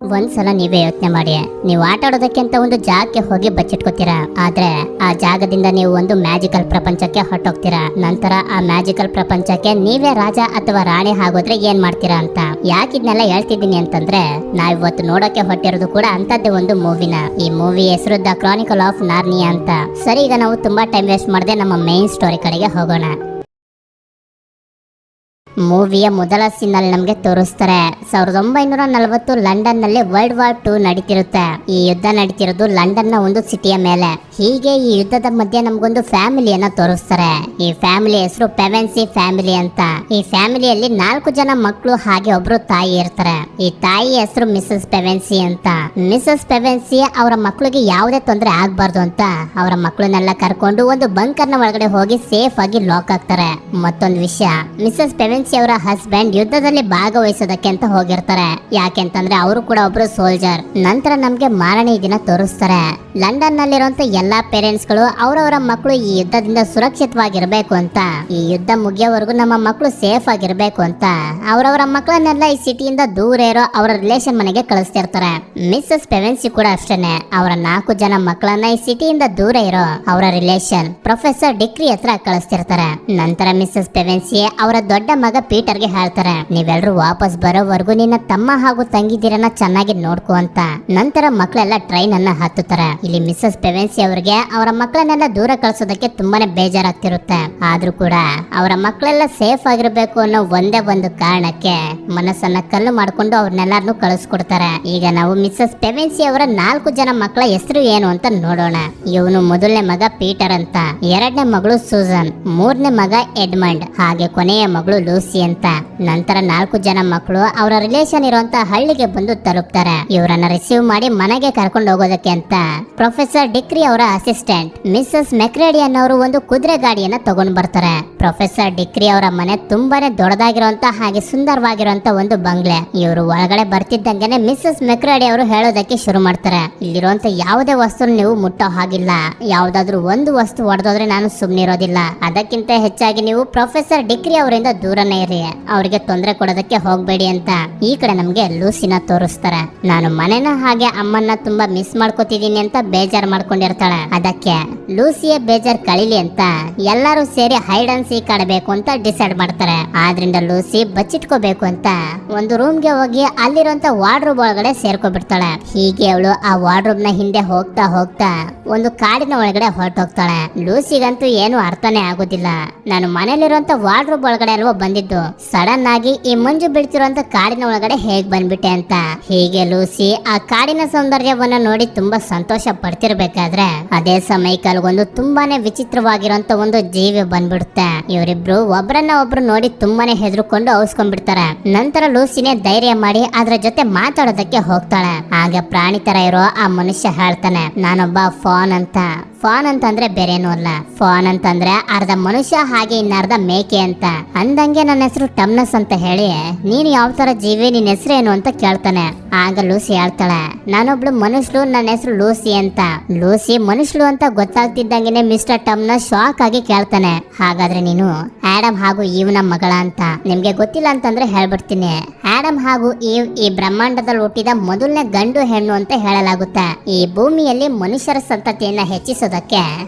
ಒಂದ್ಸಲ ನೀವೇ ಯೋಚನೆ ಮಾಡಿ, ನೀವು ಆಟ ಆಡೋದಕ್ಕೆ ಅಂತ ಒಂದು ಜಾಗಕ್ಕೆ ಹೋಗಿ ಬಚ್ಚಿಟ್ಕೋತೀರಾ. ಆದ್ರೆ ಆ ಜಾಗದಿಂದ ನೀವು ಒಂದು ಮ್ಯಾಜಿಕಲ್ ಪ್ರಪಂಚಕ್ಕೆ ಹೊರಟೋಗ್ತೀರಾ. ನಂತರ ಆ ಮ್ಯಾಜಿಕಲ್ ಪ್ರಪಂಚಕ್ಕೆ ನೀವೇ ರಾಜ ಅಥವಾ ರಾಣಿ ಆಗೋದ್ರೆ ಏನ್ ಮಾಡ್ತೀರಾ ಅಂತ. ಯಾಕಿದ್ನೆಲ್ಲ ಹೇಳ್ತಿದ್ದೀನಿ ಅಂತಂದ್ರೆ, ನಾವಿವತ್ತು ನೋಡೋಕೆ ಹೊಟ್ಟಿರೋದು ಕೂಡ ಅಂತದ್ದೇ ಒಂದು ಮೂವಿನ. ಈ ಮೂವಿ ಹೆಸರು ದ ಕ್ರಾನಿಕಲ್ ಆಫ್ ನಾರ್ನಿಯಾ ಅಂತ. ಸರಿ, ಈಗ ನಾವು ತುಂಬಾ ಟೈಮ್ ವೇಸ್ಟ್ ಮಾಡದೆ ನಮ್ಮ ಮೇನ್ ಸ್ಟೋರಿ ಕಡೆಗೆ ಹೋಗೋಣ. ಮೂವಿಯ ಮೊದಲ ಸೀನ್ ಅಲ್ಲಿ ನಮ್ಗೆ ತೋರಿಸ್ತಾರೆ 1940 ಲಂಡನ್ ನಲ್ಲಿ ವರ್ಲ್ಡ್ ವಾರ್ 2 ನಡೀತಿರುತ್ತೆ. ಈ ಯುದ್ಧ ನಡೀತಿರೋದು ಲಂಡನ್ ನ ಒಂದು ಸಿಟಿಯ ಮೇಲೆ. ಹೀಗೆ ಈ ಯುದ್ಧದ ಮಧ್ಯೆ ನಮ್ಗೊಂದು ಫ್ಯಾಮಿಲಿಯನ್ನ ತೋರಿಸ್ತಾರೆ. ಈ ಫ್ಯಾಮಿಲಿ ಹೆಸರು ಪೆವೆನ್ಸಿ ಫ್ಯಾಮಿಲಿ ಅಂತ. ಈ ಫ್ಯಾಮಿಲಿಯಲ್ಲಿ 4 ಜನ ಮಕ್ಕಳು ಹಾಗೆ ಒಬ್ರು ತಾಯಿ ಇರ್ತಾರೆ. ಈ ತಾಯಿ ಹೆಸರು ಮಿಸಸ್ ಪೆವೆನ್ಸಿ ಅಂತ. ಮಿಸಸ್ ಪೆವೆನ್ಸಿ ಅವರ ಮಕ್ಕಳಿಗೆ ಯಾವುದೇ ತೊಂದರೆ ಆಗ್ಬಾರ್ದು ಅಂತ ಅವರ ಮಕ್ಕಳನ್ನೆಲ್ಲ ಕರ್ಕೊಂಡು ಒಂದು ಬಂಕರ್ ನ ಒಳಗಡೆ ಹೋಗಿ ಸೇಫ್ ಆಗಿ ಲಾಕ್ ಆಗ್ತಾರೆ. ಮತ್ತೊಂದು ವಿಷಯ, ಮಿಸಸ್ ಪೆವೆನ್ಸಿ ಅವರ ಹಸ್ಬೆಂಡ್ ಯುದ್ಧದಲ್ಲಿ ಭಾಗವಹಿಸೋದಕ್ಕೆ ಅಂತ ಹೋಗಿರ್ತಾರೆ. ಯಾಕೆಂತಂದ್ರೆ ಅವರು ಕೂಡ ಒಬ್ರು ಸೋಲ್ಜರ್. ನಂತರ ನಮ್ಗೆ ಮಾರನೇ ದಿನ ತೋರಿಸ್ತಾರೆ. ಲಂಡನ್ ನಲ್ಲಿರುವಂತ ಎಲ್ಲಾ ಪೇರೆಂಟ್ಸ್ ಗಳು ಅವರವರ ಮಕ್ಕಳು ಈ ಯುದ್ಧದಿಂದ ಸುರಕ್ಷಿತವಾಗಿರ್ಬೇಕು ಅಂತ, ಈ ಯುದ್ಧ ಮುಗಿಯೋವರೆಗೂ ನಮ್ಮ ಮಕ್ಕಳು ಸೇಫ್ ಆಗಿರ್ಬೇಕು ಅಂತ ಅವರವರ ಮಕ್ಕಳನ್ನೆಲ್ಲ ಈ ಸಿಟಿಯಿಂದ ದೂರ ಇರೋ ಅವರ ರಿಲೇಷನ್ ಮನೆಗೆ ಕಳಿಸ್ತಿರ್ತಾರೆ. ಮಿಸಸ್ ಪೆವೆನ್ಸಿ ಕೂಡ ಅಷ್ಟೇನೆ ಅವರ 4 ಜನ ಮಕ್ಕಳನ್ನ ಈ ಸಿಟಿಯಿಂದ ದೂರ ಇರೋ ಅವರ ರಿಲೇಷನ್ ಪ್ರೊಫೆಸರ್ ಡಿಕ್ರಿ ಹತ್ರ ಕಳಿಸ್ತಿರ್ತಾರೆ. ನಂತರ ಮಿಸಸ್ ಪೆವೆನ್ಸಿ ಅವರ ದೊಡ್ಡ ಮಗ ಪೀಟರ್ಗೆ ಹೇಳ್ತಾರೆ, ನೀವೆಲ್ಲರೂ ವಾಪಸ್ ಬರೋವರೆಗೂ ನಿನ್ನ ತಮ್ಮ ಹಾಗೂ ತಂಗಿದಿರನ್ನ ಚೆನ್ನಾಗಿ ನೋಡ್ಕೋ ಅಂತ. ನಂತರ ಮಕ್ಕಳೆಲ್ಲ ಟ್ರೈನ್ ಅನ್ನ ಹತ್ತುತ್ತಾರೆ. ಇಲ್ಲಿ ಮಿಸಸ್ ಪೆವೆನ್ಸಿ ಅವರಿಗೆ ಅವರ ಮಕ್ಕಳನ್ನೆಲ್ಲ ದೂರ ಕಳಿಸೋದಕ್ಕೆ ತುಂಬಾನೇ ಬೇಜಾರಾಗ್ತಿರುತ್ತೆ. ಆದ್ರೂ ಕೂಡ ಅವರ ಮಕ್ಕಳೆಲ್ಲ ಸೇಫ್ ಆಗಿರ್ಬೇಕು ಅನ್ನೋ ಒಂದೇ ಒಂದು ಕಾರಣಕ್ಕೆ ಮನಸ್ಸನ್ನ ಕಲ್ಲು ಮಾಡ್ಕೊಂಡು ಅವ್ರನ್ನೆಲ್ಲಾರನು ಕಳಿಸ್ಕೊಡ್ತಾರೆ. ಈಗ ನಾವು ಮಿಸಸ್ ಪೆವೆನ್ಸಿ ಅವರ 4 ಜನ ಮಕ್ಕಳ ಹೆಸರು ಏನು ಅಂತ ನೋಡೋಣ. ಇವನು ಮೊದಲನೇ ಮಗ ಪೀಟರ್ ಅಂತ, ಎರಡನೇ ಮಗಳು ಸೂಸನ್, ಮೂರನೇ ಮಗ ಎಡ್ಮಂಡ್, ಹಾಗೆ ಕೊನೆಯ ಮಗಳು ಲೂಸಿ ಅಂತ. ನಂತರ 4 ಜನ ಮಕ್ಕಳು ಅವರ ರಿಲೇಷನ್ ಇರುವಂತ ಹಳ್ಳಿಗೆ ಬಂದು ತಲುಪ್ತಾರೆ. ಇವರನ್ನ ರಿಸೀವ್ ಮಾಡಿ ಮನೆಗೆ ಕರ್ಕೊಂಡು ಹೋಗೋದಕ್ಕೆ ಅಂತ ಪ್ರೊಫೆಸರ್ ಡಿಕ್ರಿ ಅವರ ಅಸಿಸ್ಟೆಂಟ್ ಮಿಸಸ್ ಮೆಕ್ರೇಡಿ ಅನ್ನೋರು ಒಂದು ಕುದುರೆ ಗಾಡಿಯನ್ನ ತಗೊಂಡ್ ಬರ್ತಾರೆ. ಪ್ರೊಫೆಸರ್ ಡಿಕ್ರಿ ಅವರ ಮನೆ ತುಂಬಾನೇ ದೊಡ್ಡದಾಗಿರುವಂತ ಹಾಗೆ ಸುಂದರವಾಗಿರುವಂತ ಒಂದು ಬಂಗ್ಲೆ. ಇವರು ಒಳಗಡೆ ಬರ್ತಿದ್ದಂಗೆನೆ ಮಿಸಸ್ ಮೆಕ್ರೇಡಿ ಅವರು ಹೇಳೋದಕ್ಕೆ ಶುರು ಮಾಡ್ತಾರೆ, ಇಲ್ಲಿರುವಂತ ಯಾವುದೇ ವಸ್ತು ನೀವು ಮುಟ್ಟೋ ಹಾಗಿಲ್ಲ. ಯಾವ್ದಾದ್ರು ಒಂದು ವಸ್ತು ಹೊಡೆದೋದ್ರೆ ನಾನು ಸುಮ್ನಿರೋದಿಲ್ಲ. ಅದಕ್ಕಿಂತ ಹೆಚ್ಚಾಗಿ ನೀವು ಪ್ರೊಫೆಸರ್ ಡಿಕ್ರಿ ಅವರಿಂದ ದೂರನೇ ಇರಿ, ಅವರಿಗೆ ತೊಂದರೆ ಕೊಡೋದಕ್ಕೆ ಹೋಗ್ಬೇಡಿ ಅಂತ. ಈ ಕಡೆ ನಮ್ಗೆ ಲೂಸಿನ ತೋರಿಸ್ತಾರೆ. ನಾನು ಮನೆನ ಹಾಗೆ ಅಮ್ಮನ್ನ ತುಂಬಾ ಮಿಸ್ ಮಾಡ್ಕೋತಿದೀನಿ ಅಂತ ಬೇಜಾರ್ ಮಾಡ್ಕೊಂಡಿರ್ತಾಳೆ. ಅದಕ್ಕೆ ಲೂಸಿಯ ಬೇಜಾರ್ ಕಳಿಲಿ ಅಂತ ಎಲ್ಲರೂ ಸೇರಿ ಹೈಡ್ ಅಂಡ್ ಸೀಕ್ ಆಡಬೇಕು ಅಂತ ಡಿಸೈಡ್ ಮಾಡ್ತಾರೆ. ಆದ್ರಿಂದ ಲೂಸಿ ಬಚ್ಚಿಟ್ಕೋಬೇಕು ಅಂತ ಒಂದು ರೂಮ್ಗೆ ಹೋಗಿ ಅಲ್ಲಿರುವಂತ ವಾರ್ಡ್ರೋಬ್ ಒಳಗಡೆ ಸೇರ್ಕೊಬಿಡ್ತಾಳೆ. ಹೀಗೆ ಅವಳು ಆ ವಾರ್ಡ್ರೋಬ್ ನ ಹಿಂದೆ ಹೋಗ್ತಾ ಹೋಗ್ತಾ ಒಂದು ಕಾಡಿನ ಒಳಗಡೆ ಹೊರಟೋಗ್ತಾಳೆ. ಲೂಸಿಗಂತೂ ಏನು ಅರ್ಥನೇ ಆಗೋದಿಲ್ಲ. ನಾನು ಮನೇಲಿರುವಂತ ವಾರ್ಡ್ರೋಬ್ ಒಳಗಡೆ ಅಲ್ವೋ ಬಂದಿದ್ದು, ಸಡನ್ ಆಗಿ ಈ ಮಂಜು ಬೀಳ್ತಿರುವಂತ ಕಾಡಿನ ಒಳಗಡೆ ಹೇಗ್ ಬಂದ್ಬಿಟ್ಟೆ ಅಂತ. ಹೀಗೆ ಲೂಸಿ ಆ ಕಾಡಿನ ಸೌಂದರ್ಯವನ್ನ ನೋಡಿ ತುಂಬಾ ಸಂತೋಷ ಪಡ್ತಿರ್ಬೇಕಾದ್ರೆ ಅದೇ ಸಮಯಕ್ಕೆ ಒಂದು ತುಂಬಾನೇ ವಿಚಿತ್ರವಾಗಿರುವಂತ ಒಂದು ಜೀವಿ ಬಂದ್ಬಿಡುತ್ತೆ. ಇವರಿಬ್ರು ಒಬ್ರನ್ನ ಒಬ್ರು ನೋಡಿ ತುಂಬಾನೇ ಹೆದರ್ಕೊಂಡು ಔಸ್ಕೊಂಡ್ಬಿಡ್ತಾರೆ. ನಂತರ ಲೂಸಿನೇ ಧೈರ್ಯ ಮಾಡಿ ಅದ್ರ ಜೊತೆ ಮಾತಾಡೋದಕ್ಕೆ ಹೋಗ್ತಾಳೆ. ಆಗ ಪ್ರಾಣಿ ತರ ಇರೋ ಆ ಮನುಷ್ಯ ಹೇಳ್ತಾನೆ, ನಾನೊಬ್ಬ ಫಾನ್ ಅಂತ. ಫಾನ್ ಅಂತಂದ್ರೆ ಬೇರೇನು ಅಲ್ಲ, ಫಾನ್ ಅಂತಂದ್ರೆ ಅರ್ಧ ಮನುಷ್ಯ ಹಾಗೆ ಇನ್ನರ್ಧ ಮೇಕೆ ಅಂತ. ಅಂದಂಗೆ ನನ್ನ ಹೆಸರು ಟಮ್ನಸ್ ಅಂತ ಹೇಳಿ, ನೀನು ಯಾವ ತರ ಜೀವಿ, ನಿನ್ ಹೆಸರು ಏನು ಅಂತ ಕೇಳ್ತಾನೆ. ಆಗ ಲೂಸಿ ಹೇಳ್ತಾಳೆ, ನಾನೊಬ್ಳು ಮನುಷ್ಯಳು, ನನ್ನ ಹೆಸರು ಲೂಸಿ ಅಂತ. ಲೂಸಿ ಮನುಷ್ಯಳು ಅಂತ ಗೊತ್ತಾಗ್ತಿದ್ದಂಗೆನೆ ಮಿಸ್ಟರ್ ಟಮ್ನಸ್ ಶಾಕ್ ಆಗಿ ಕೇಳ್ತಾನೆ, ಹಾಗಾದ್ರೆ ನೀನು ಆಡಮ್ ಹಾಗೂ ಈವ್ನ ಮಗಳ ಅಂತ. ನಿಮ್ಗೆ ಗೊತ್ತಿಲ್ಲ ಅಂತಂದ್ರೆ ಹೇಳ್ಬಿಡ್ತೀನಿ, ಆಡಮ್ ಹಾಗೂ ಈವ್ ಈ ಬ್ರಹ್ಮಾಂಡದಲ್ಲಿ ಹುಟ್ಟಿದ ಮೊದಲನೇ ಗಂಡು ಹೆಣ್ಣು ಅಂತ ಹೇಳಲಾಗುತ್ತೆ. ಈ ಭೂಮಿಯಲ್ಲಿ ಮನುಷ್ಯರ ಸಂತತಿಯನ್ನ ಹೆಚ್ಚಿಸೋದಕ್ಕೆ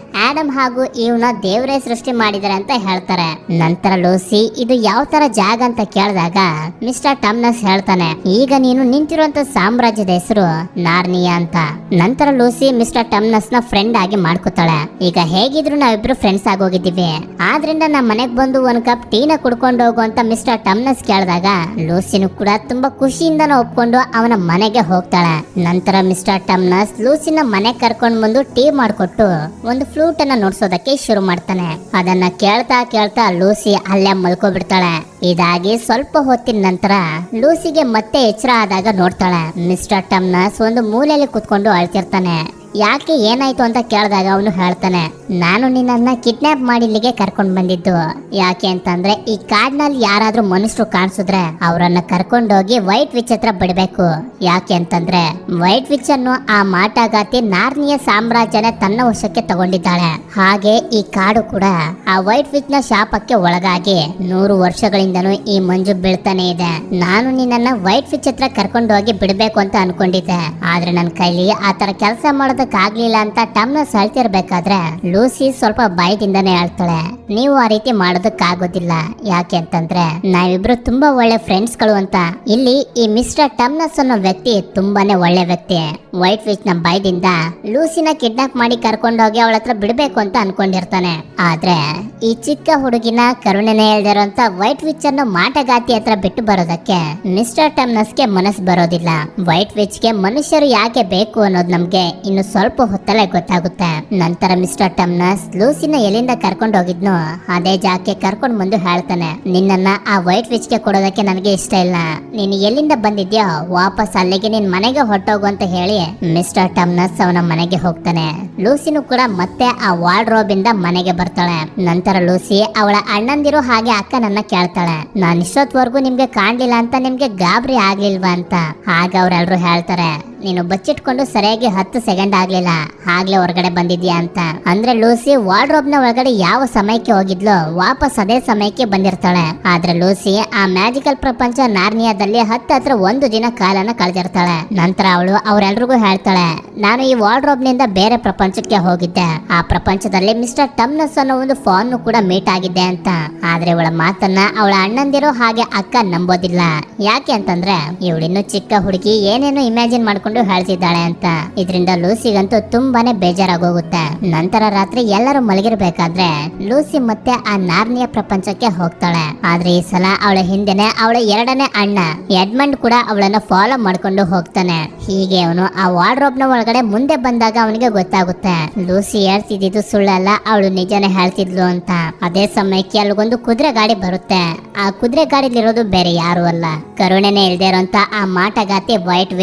ಆಡಮ್ ಹಾಗೂ ಈವ್ನ ದೇವರೇ ಸೃಷ್ಟಿ ಮಾಡಿದ್ದಾರೆ ಅಂತ ಹೇಳ್ತಾರೆ. ನಂತರ ಲೂಸಿ ಇದು ಯಾವ ತರ ಜಾಗ ಅಂತ ಕೇಳಿದಾಗ ಮಿಸ್ಟರ್ ಟಮ್ನಸ್ ಹೇಳ್ತಾನೆ, ಈಗ ನೀನು ನಿಂತಿರುವಂತ ಸಾಮ್ರಾಜ್ಯದ ಹೆಸರು ನಾರ್ನಿಯಾ ಅಂತ. ನಂತರ ಲೂಸಿ ಮಿಸ್ಟರ್ ಟಮ್ನಸ್ ನ ಫ್ರೆಂಡ್ ಆಗಿ ಮಾಡ್ಕೋತಾಳೆ. ಈಗ ಹೇಗಿದ್ರು ನಾವಿಬ್ರು ಫ್ರೆಂಡ್ಸ್ ಆಗೋಗಿದ್ದೀವಿ, ಆದ್ರಿಂದ ನಮ್ಮ ಮನೆಗ್ ಬಂದು 1 ಕಪ್ ಟೀನ ಕುಡ್ಕೊಂಡು ಹೋಗು ಅಂತ ಮಿಸ್ಟರ್ ಟಮ್ನಸ್ ಕೇಳಿದಾಗ ಲೂಸಿನೂ ಕೂಡ ತುಂಬಾ ಖುಷಿಯಿಂದ ಒಪ್ಕೊಂಡು ಅವನ ಮನೆಗೆ ಹೋಗ್ತಾಳೆ. ನಂತರ ಮಿಸ್ಟರ್ ಟಮ್ನಸ್ ಲೂಸಿನ ಮನೆಗೆ ಕರ್ಕೊಂಡು ಬಂದು ಟೀ ಮಾಡ್ಕೊಟ್ಟು ಒಂದು ಫ್ಲೂಟ್ ಅನ್ನ ನುಡ್ಸೋದಕ್ಕೆ ಶುರು ಮಾಡ್ತಾನೆ. ಅದನ್ನ ಕೇಳ್ತಾ ಕೇಳ್ತಾ ಲೂಸಿ ಅಲ್ಲೇ ಮಲ್ಕೋಬಿಡ್ತಾಳೆ. ಇದಾಗಿ ಸ್ವಲ್ಪ ಹೊತ್ತಿನ ನಂತರ ಲೂಸಿಗೆ ಮತ್ತೆ ಎಚ್ಚರ ಆದಾಗ ನೋಡ್ತಾಳೆ, ಮಿಸ್ಟರ್ ಟಮ್ನಸ್ ಒಂದು ಮೂಲೆಯಲ್ಲಿ ಕುತ್ಕೊಂಡು ಅಳ್ತಿರ್ತಾನೆ. ಯಾಕೆ ಏನಾಯ್ತು ಅಂತ ಕೇಳಿದಾಗ ಅವನು ಹೇಳ್ತಾನೆ, ನಾನು ನಿನ್ನನ್ನ ಕಿಡ್ನಾಪ್ ಮಾಡಿ ಇಲ್ಲಿಗೆ ಕರ್ಕೊಂಡ್ ಬಂದಿದ್ದು. ಯಾಕೆ ಅಂತಂದ್ರೆ ಈ ಕಾಡ್ನಲ್ಲಿ ಯಾರಾದ್ರೂ ಮನುಷ್ಯರು ಕಾಣಿಸಿದ್ರೆ ಅವರನ್ನ ಕರ್ಕೊಂಡೋಗಿ ವೈಟ್ ವಿಚ್ ಹತ್ರ ಬಿಡ್ಬೇಕು. ಯಾಕೆ ಅಂತಂದ್ರೆ ವೈಟ್ ವಿಚ್ ಅನ್ನು ಆ ಮಾಟಗಾತಿ ನಾರ್ನಿಯ ಸಾಮ್ರಾಜ್ಯನ ತನ್ನ ವಶಕ್ಕೆ ತಗೊಂಡಿದ್ದಾಳೆ. ಹಾಗೆ ಈ ಕಾಡು ಕೂಡ ಆ ವೈಟ್ ವಿಚ್ ನ ಶಾಪಕ್ಕೆ ಒಳಗಾಗಿ 100 ವರ್ಷಗಳಿಂದನೂ ಈ ಮಂಜು ಬೀಳ್ತಾನೆ ಇದೆ. ನಾನು ನಿನ್ನನ್ನ ವೈಟ್ ವಿಚ್ ಹತ್ರ ಕರ್ಕೊಂಡೋಗಿ ಬಿಡ್ಬೇಕು ಅಂತ ಅನ್ಕೊಂಡಿದ್ದೆ, ಆದ್ರೆ ನನ್ನ ಕೈಲಿ ಆತರ ಕೆಲಸ ಮಾಡೋದಕ್ ಆಗ್ಲಿಲ್ಲ ಅಂತ ಟಮ್ನಸ್ ಹೇಳ್ತಿರ್ಬೇಕಾದ್ರೆ ಲೂಸಿ ಸ್ವಲ್ಪ ಭಯದಿಂದಾನೇ ಹೇಳ್ತಾಳೆ, ನೀವು ಆ ರೀತಿ ಮಾಡೋದಕ್ ಆಗೋದಿಲ್ಲ. ಯಾಕೆ ಅಂತಂದ್ರೆ ನಾವಿಬ್ರು ತುಂಬಾ ಒಳ್ಳೆ ಫ್ರೆಂಡ್ಸ್ ಗಳು ಅಂತ. ಇಲ್ಲಿ ಈ ಮಿಸ್ಟರ್ ಟಮ್ನಸ್ ಅನ್ನೋ ವ್ಯಕ್ತಿ ತುಂಬಾನೇ ಒಳ್ಳೆ ವ್ಯಕ್ತಿ. ವೈಟ್ ವಿಚ್ ನ ಭಯದಿಂದ ಲೂಸಿನ ಕಿಡ್ನಾಪ್ ಮಾಡಿ ಕರ್ಕೊಂಡೋಗಿ ಅವಳ ಹತ್ರ ಬಿಡ್ಬೇಕು ಅಂತ ಅನ್ಕೊಂಡಿರ್ತಾನೆ. ಆದ್ರೆ ಈ ಚಿಕ್ಕ ಹುಡುಗಿನ ಕರುಣೆನೇ ಹೇಳ್ದಿರೋಂತ ವೈಟ್ ವಿಚ್ ಅನ್ನು ಮಾಟಗಾತಿ ಹತ್ರ ಬಿಟ್ಟು ಬರೋದಕ್ಕೆ ಮಿಸ್ಟರ್ ಟಮ್ನಸ್ಗೆ ಮನಸ್ಸು ಬರೋದಿಲ್ಲ. ವೈಟ್ ವಿಚ್ ಗೆ ಮನುಷ್ಯರು ಯಾಕೆ ಬೇಕು ಅನ್ನೋದು ನಮ್ಗೆ ಇನ್ನು ಸ್ವಲ್ಪ ಹೊತ್ತಲ್ಲೇ ಗೊತ್ತಾಗುತ್ತೆ. ನಂತರ ಮಿಸ್ಟರ್ ಟಮ್ನಸ್ ಲೂಸಿನ ಎಲ್ಲಿಂದ ಕರ್ಕೊಂಡು ಹೋಗಿದ್ನೋ ಅದೇ ಜಾಗಕ್ಕೆ ಕರ್ಕೊಂಡು ಬಂದು ಹೇಳ್ತಾನೆ, ನಿನ್ನನ್ನ ಆ ವೈಟ್ ವಿಚ್ ಗೆ ಕೊಡೋದಕ್ಕೆ ನನಗೆ ಇಷ್ಟ ಇಲ್ಲ. ನೀನು ಎಲ್ಲಿಂದ ಬಂದಿದ್ಯೋ ವಾಪಸ್ ಅಲ್ಲಿಗೆ ನಿನ್ ಮನೆಗೆ ಹೊರಟೋಗು ಅಂತ ಹೇಳಿ ಮಿಸ್ಟರ್ ಟಮ್ನಸ್ ಅವನ ಮನೆಗೆ ಹೋಗ್ತಾನೆ. ಲೂಸಿನೂ ಕೂಡ ಮತ್ತೆ ಆ ವಾರ್ಡ್ರೋಬ್ ಇಂದ ಮನೆಗೆ ಬರ್ತಾಳೆ. ನಂತರ ಲೂಸಿ ಅವಳ ಅಣ್ಣಂದಿರು ಹಾಗೆ ಅಕ್ಕನನ್ನ ಕೇಳ್ತಾಳೆ, ನಾನು ಇಷ್ಟೊತ್ವರೆಗೂ ನಿಮ್ಗೆ ಕಾಣ್ಲಿಲ್ಲ ಅಂತ ನಿಮ್ಗೆ ಗಾಬರಿ ಆಗ್ಲಿಲ್ವಾ ಅಂತ. ಆಗ ಅವ್ರೆಲ್ರು ಹೇಳ್ತಾರೆ, ನೀನು ಬಚ್ಚಿಟ್ಕೊಂಡು ಸರಿಯಾಗಿ 10 ಸೆಕೆಂಡ್ ಆಗ್ಲಿಲ್ಲ, ಆಗ್ಲೇ ಹೊರಗಡೆ ಬಂದಿದ್ಯಾ ಅಂತ. ಅಂದ್ರೆ ಲೂಸಿ ವಾರ್ಡ್ರೋಬ್ ನ ಒಳಗಡೆ ಯಾವ ಸಮಯಕ್ಕೆ ಹೋಗಿದ್ಲು ವಾಪಸ್ ಅದೇ ಸಮಯಕ್ಕೆ ಬಂದಿರ್ತಾಳೆ. ಆದ್ರೆ ಲೂಸಿ ಆ ಮ್ಯಾಜಿಕಲ್ ಪ್ರಪಂಚ ನಾರ್ನಿಯಾದಲ್ಲಿ ಹತ್ರ 1 ದಿನ ಕಾಲನ ಕಳೆದಿರ್ತಾಳೆ. ನಂತರ ಅವಳು ಅವರೆಲ್ರಿಗೂ ಹೇಳ್ತಾಳೆ, ನಾನು ಈ ವಾರ್ಡ್ರೋಬ್ ನಿಂದ ಬೇರೆ ಪ್ರಪಂಚಕ್ಕೆ ಹೋಗಿದ್ದೆ. ಆ ಪ್ರಪಂಚದಲ್ಲಿ ಮಿಸ್ಟರ್ ಟಮ್ನಸ್ ಅನ್ನೋ ಒಂದು ಫಾನ್ ಕೂಡ ಮೀಟ್ ಆಗಿದ್ದೆ ಅಂತ. ಆದ್ರೆ ಇವಳ ಮಾತನ್ನ ಅವಳ ಅಣ್ಣಂದಿರು ಹಾಗೆ ಅಕ್ಕ ನಂಬೋದಿಲ್ಲ. ಯಾಕೆ ಅಂತಂದ್ರೆ ಇವಳಿನ್ನು ಚಿಕ್ಕ ಹುಡುಗಿ ಏನೇನು ಇಮ್ಯಾಜಿನ್ ಮಾಡ್ಕೊಂಡು ಹೇಳ್ತಿದ್ದಾಳೆ ಅಂತ. ಇದರಿಂದ ಲೂಸಿಗಂತೂ ತುಂಬಾನೇ ಬೇಜಾರಾಗೋಗುತ್ತೆ. ನಂತರ ರಾತ್ರಿ ಎಲ್ಲರೂ ಮಲಗಿರ್ಬೇಕಾದ್ರೆ ಲೂಸಿ ಮತ್ತೆ ಆ ನಾರ್ನಿಯ ಪ್ರಪಂಚಕ್ಕೆ ಹೋಗ್ತಾಳೆ. ಆದ್ರೆ ಈ ಸಲ ಅವಳ ಹಿಂದೆನೆ ಅವಳ 2ನೇ ಅಣ್ಣ ಎಡ್ಮಂಡ್ ಕೂಡ ಅವಳನ್ನ ಫಾಲೋ ಮಾಡ್ಕೊಂಡು ಹೋಗ್ತಾನೆ. ಹೀಗೆ ಅವನು ಆ ವಾರ್ಡ್ರೋಬ್ ನ ಒಳಗಡೆ ಮುಂದೆ ಬಂದಾಗ ಅವನಿಗೆ ಗೊತ್ತಾಗುತ್ತೆ ಲೂಸಿ ಹೇಳ್ತಿದ್ದು ಸುಳ್ಳಲ್ಲ, ಅವಳು ನಿಜನೇ ಹೇಳ್ತಿದ್ಲು ಅಂತ. ಅದೇ ಸಮಯಕ್ಕೆ ಅಲ್ಲಿಗೊಂದು ಕುದುರೆ ಗಾಡಿ ಬರುತ್ತೆ. ಆ ಕುದುರೆ ಗಾಡಿಲಿರೋದು ಬೇರೆ ಯಾರು ಅಲ್ಲ, ಕರುಣೆನೇ ಇಲ್ದೇ ಇರೋಂತ ಆ ಮಾಟಗಾತಿ ವೈಟ್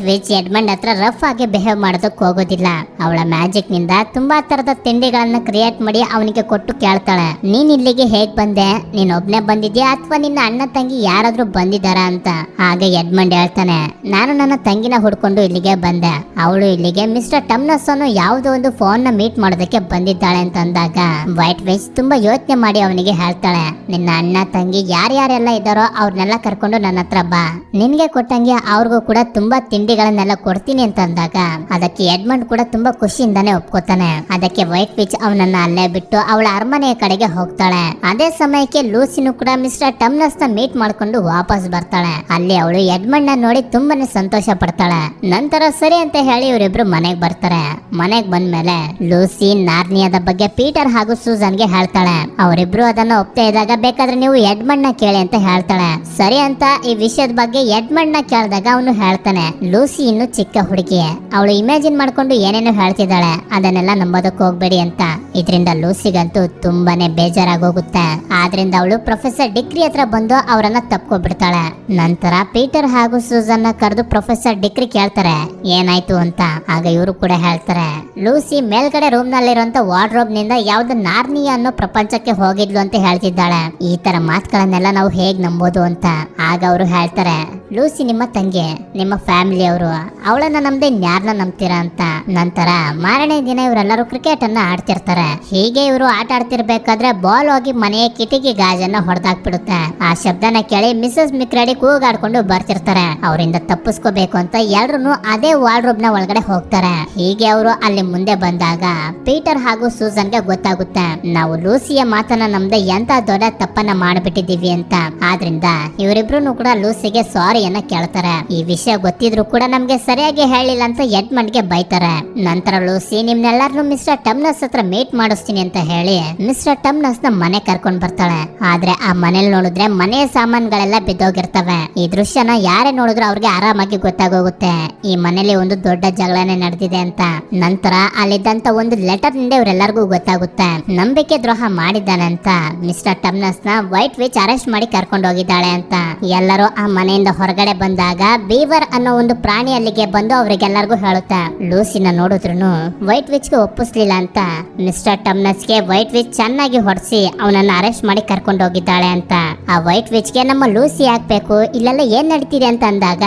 ವಿಚ್ ಎಡ್ಮಂಡ್ ಹತ್ರ ರಫ್ ಆಗಿ ಬಿಹೇವ್ ಮಾಡೋದಕ್ಕೆ ಹೋಗೋದಿಲ್ಲ. ಅವಳ ಮ್ಯಾಜಿಕ್ ನಿಂದ ತುಂಬಾ ತರದ ತಿಂಡಿಗಳನ್ನ ಕ್ರಿಯೇಟ್ ಮಾಡಿ ಅವನಿಗೆ ಕೊಟ್ಟು ಕೇಳ್ತಾಳೆ, ನೀನ್ ಇಲ್ಲಿಗೆ ಹೇಗ್ ಬಂದೆ, ನೀನ್ ಒಬ್ನೇ ಬಂದಿದ್ಯಾ ಅಥವಾ ನಿನ್ನ ಅಣ್ಣ ತಂಗಿ ಯಾರಾದ್ರೂ ಬಂದಿದಾರ ಅಂತ. ಹಾಗೆ ಎಡ್ಮಂಡ್ ಹೇಳ್ತಾನೆ, ನಾನು ನನ್ನ ತಂಗಿನ ಹುಡ್ಕೊಂಡು ಇಲ್ಲಿಗೆ ಬಂದೆ. ಅವಳು ಇಲ್ಲಿಗೆ ಮಿಸ್ಟರ್ ಟಮ್ನಸ್ ಅನ್ನೋ ಯಾವುದೋ ಒಂದು ಫೋನ್ ನ ಮೀಟ್ ಮಾಡೋದಕ್ಕೆ ಬಂದಿದ್ದಾಳೆ ಅಂತ ಅಂದಾಗ ವೈಟ್ ವಿಚ್ ತುಂಬಾ ಯೋಚನೆ ಮಾಡಿ ಅವನಿಗೆ ಹೇಳ್ತಾಳೆ, ನಿನ್ನ ಅಣ್ಣ ತಂಗಿ ಯಾರ್ಯಾರೆಲ್ಲ ಇದ್ದಾರೋ ಅವ್ರನ್ನೆಲ್ಲ ಕರ್ಕೊಂಡು ನನ್ನ ಹತ್ರ ಬಾ, ನಿನ್ಗೆ ಕೊಟ್ಟಂಗೆ ಅವ್ರಿಗೂ ಕೂಡ ತುಂಬಾ ತಿಂಡಿಗಳನ್ನೆಲ್ಲ ಕೊಡ್ತೀನಿ ಅಂತ ಅಂದಾಗ ಅದಕ್ಕೆ ಎಡ್ಮಂಡ್ ಕೂಡ ತುಂಬಾ ಖುಷಿಯಿಂದಾನೆ ಒಪ್ಕೋತಾನೆ. ಅದಕ್ಕೆ ವೈಟ್ ವಿಚ್ ಅವನನ್ನ ಅಲ್ಲೇ ಬಿಟ್ಟು ಅವಳ ಅರಮನೆಯ ಕಡೆಗೆ ಹೋಗ್ತಾಳೆ. ಅದೇ ಸಮಯಕ್ಕೆ ಲೂಸಿನೂ ಕೂಡ ಮಿಸ್ಟರ್ ಟಮ್ನಸ್ ನ ಮೀಟ್ ಮಾಡ್ಕೊಂಡು ವಾಪಸ್ ಬರ್ತಾಳೆ. ಅಲ್ಲಿ ಅವಳು ಎಡ್ಮಂಡ್ ನ ನೋಡಿ ತುಂಬಾನೇ ಸಂತೋಷ ಪಡ್ತಾಳೆ. ನಂತರ ಸರಿ ಅಂತ ಹೇಳಿ ಇವರಿಬ್ರು ಮನೆಗ್ ಬರ್ತಾರೆ. ಮನೆಗ್ ಬಂದ್ಮೇಲೆ ಲೂಸಿ ನಾರ್ನಿಯಾದ ಬಗ್ಗೆ ಪೀಟರ್ ಹಾಗೂ ಸೂಸನ್ ಗೆ ಹೇಳ್ತಾಳೆ. ಅವರಿಬ್ರು ಅದನ್ನ ಒಪ್ತಾ ಇದ್ದಾಗ ಬೇಕಾದ್ರೆ ನೀವು ಎಡ್ಮಂಡ್ ನ ಕೇಳಿ ಅಂತ ಹೇಳ್ತಾಳೆ. ಸರಿ ಅಂತ ಈ ವಿಷಯದ ಬಗ್ಗೆ ಎಡ್ಮಂಡ್ ನ ಕೇಳಿದಾಗ ಅವನು ಹೇಳ್ತಾನೆ, ಲೂಸಿ ಇನ್ನು ಚಿಕ್ಕ ಹುಡುಗಿ, ಅವಳು ಇಮ್ಯಾಜಿನ್ ಮಾಡ್ಕೊಂಡು ಏನೇನು ಹೇಳ್ತಿದ್ದಾಳೆ ಅದನ್ನೆಲ್ಲ ನಂಬೋದಕ್ಕೆ ಹೋಗ್ಬೇಡಿ ಅಂತ. ಇದರಿಂದ ಲೂಸಿಗಂತೂ ತುಂಬಾನೇ ಬೇಜಾರಾಗೋಗುತ್ತೆ. ಆದ್ರಿಂದ ಅವಳು ಪ್ರೊಫೆಸರ್ ಡಿಕ್ರಿ ಹತ್ರ ಬಂದು ಅವರನ್ನ ತಪ್ಕೊಬಿಡ್ತಾಳೆ. ನಂತರ ಪೀಟರ್ ಹಾಗೂ ಸೂಸನ್ ನ ಕರೆದು ಪ್ರೊಫೆಸರ್ ಡಿಕ್ರಿ ಕೇಳ್ತಾರೆ ಏನಾಯ್ತು ಅಂತ. ಆಗ ಇವರು ಕೂಡ ಹೇಳ್ತಾರೆ, ಲೂಸಿ ಮೇಲ್ಗಡೆ ರೂಮ್ ನಲ್ಲಿರುವಂತ ವಾರ್ಡ್ರೋಬ್ ನಿಂದ ಯಾವ್ದು ನಾರ್ನಿಯಾ ಅನ್ನೋ ಪ್ರಪಂಚಕ್ಕೆ ಹೋಗಿದ್ಲು ಅಂತ ಹೇಳ್ತಿದ್ದಾಳೆ. ಈ ತರ ಮಾತುಗಳನ್ನೆಲ್ಲ ನಾವು ಹೇಗ್ ನಂಬೋದು ಅಂತ. ಆಗ ಅವರು ಹೇಳ್ತಾರೆ, ಲೂಸಿ ನಿಮ್ಮ ತಂಗಿ, ನಿಮ್ಮ ಫ್ಯಾಮಿಲಿ ಅವರು, ಅವಳನ್ನ ನಮ್ದೆ ಇನ್ಯಾರನ್ನ ನಂಬ್ತೀರಾ ಅಂತ. ನಂತರ ಮಾರನೇ ದಿನ ಇವರೆಲ್ಲರೂ ಕ್ರಿಕೆಟ್ ಅನ್ನ ಆಡ್ತಿರ್ತಾರೆ. ಹೀಗೆ ಇವರು ಆಟ ಆಡ್ತಿರ್ಬೇಕಾದ್ರೆ ಬಾಲ್ ಹೋಗಿ ಮನೆಯ ಕಿಟಕಿ ಗಾಜನ್ನ ಹೊಡೆದಾಕ್ಬಿಡುತ್ತೆ. ಆ ಶಬ್ದನ ಕೇಳಿ ಮಿಸಸ್ ಮಿಕ್ರೆಡಿ ಕೂಗಾಡ್ಕೊಂಡು ಬರ್ತಿರ್ತಾರೆ. ಅವರಿಂದ ತಪ್ಪಿಸ್ಕೋಬೇಕು ಅಂತ ಎಲ್ರು ಅದೇ ವಾರ್ಡ್ರೋಬ್ ನ ಒಳಗಡೆ ಹೋಗ್ತಾರೆ. ಹೀಗೆ ಅವರು ಅಲ್ಲಿ ಮುಂದೆ ಬಂದಾಗ ಪೀಟರ್ ಹಾಗೂ ಸೂಸನ್ ಗೆ ಗೊತ್ತಾಗುತ್ತೆ ನಾವು ಲೂಸಿಯ ಮಾತನ್ನ ನಮ್ದೆ ಎಂತ ದೊಡ್ಡ ತಪ್ಪನ್ನ ಮಾಡ್ಬಿಟ್ಟಿದೀವಿ ಅಂತ. ಆದ್ರಿಂದ ಇವರಿಬ್ರು ಕೂಡ ಲೂಸಿಗೆ ಸಾರಿಯನ್ನ ಕೇಳ್ತಾರೆ. ಈ ವಿಷಯ ಗೊತ್ತಿದ್ರು ಕೂಡ ನಮ್ಗೆ ಸರಿಯಾಗಿ ಹೇಳಿಲ್ಲ ಅಂತ ಎಡ್ಮಂಡ್ ಗೆ ಬೈತಾರೆ. ನಂತರ ಲೂಸಿ ನಿಮ್ನೆಲ್ಲರನ್ನು ಮಿಸ್ಟರ್ ಟಮ್ನಸ್ ಹತ್ರ ಮೀಟ್ ಮಾಡಿಸ್ತೀನಿ ಅಂತ ಹೇಳಿ ಮಿಸ್ಟರ್ ಟಮ್ನಸ್ ನ ಮನೆ ಕರ್ಕೊಂಡ್ ಬರ್ತಾಳೆ. ಆದ್ರೆ ಆ ಮನೇಲಿ ನೋಡಿದ್ರೆ ಮನೆಯ ಸಾಮಾನುಗಳೆಲ್ಲ ಬಿದ್ದೋಗಿರ್ತವೆ. ಈ ದೃಶ್ಯನ ಯಾರೇ ನೋಡಿದ್ರು ಅವ್ರಿಗೆ ಆರಾಮಾಗಿ ಗೊತ್ತಾಗೋಗುತ್ತೆ ಈ ಮನೇಲಿ ಒಂದು ದೊಡ್ಡ ಜಗಳನೆ ನಡೆದಿದೆ ಅಂತ. ನಂತರ ಅಲ್ಲಿದ್ದಂತ ಒಂದು ಲೆಟರ್ ನಿಂದ ಇವರೆಲ್ಲರಿಗೂ ಗೊತ್ತಾಗುತ್ತೆ ನಂಬಿಕೆ ದ್ರೋಹ ಮಾಡಿದ್ದಾನೆ ಅಂತ ಮಿಸ್ಟರ್ ಟಮ್ನಸ್ ನ ವೈಟ್ ವಿಚ್ ಅರೆಸ್ಟ್ ಮಾಡಿ ಕರ್ಕೊಂಡು ಹೋಗಿದ್ದಾಳೆ ಅಂತ. ಎಲ್ಲರೂ ಆ ಮನೆಯಿಂದ ಹೊರ ಹೊರಗಡೆ ಬಂದಾಗ ಬೀವರ್ ಅನ್ನೋ ಒಂದು ಪ್ರಾಣಿ ಅಲ್ಲಿಗೆ ಬಂದು ಅವರಿಗೆಲ್ಲರಿಗೂ ಹೇಳುತ್ತೆ. ಲೂಸಿನ ನೋಡಿದ್ರು ವೈಟ್ ವಿಚ್ ಗೆ ಒಪ್ಪಿಸ್ಲಿಲ್ಲ ಅಂತ ಮಿಸ್ಟರ್ ಟಮ್ನಸ್ ಗೆ ವೈಟ್ ವಿಚ್ ಚೆನ್ನಾಗಿ ಹೊಡ್ಸಿ ಅವನನ್ನ ಅರೆಸ್ಟ್ ಮಾಡಿ ಕರ್ಕೊಂಡು ಹೋಗಿದ್ದಾಳೆ ಅಂತ. ಆ ವೈಟ್ ವಿಚ್ ಗೆ ನಮ್ಮ ಲೂಸಿ ಹಾಕ್ಬೇಕು, ಇಲ್ಲೆಲ್ಲ ಏನ್ ನಡೀತಿದೆ ಅಂತ ಅಂದಾಗ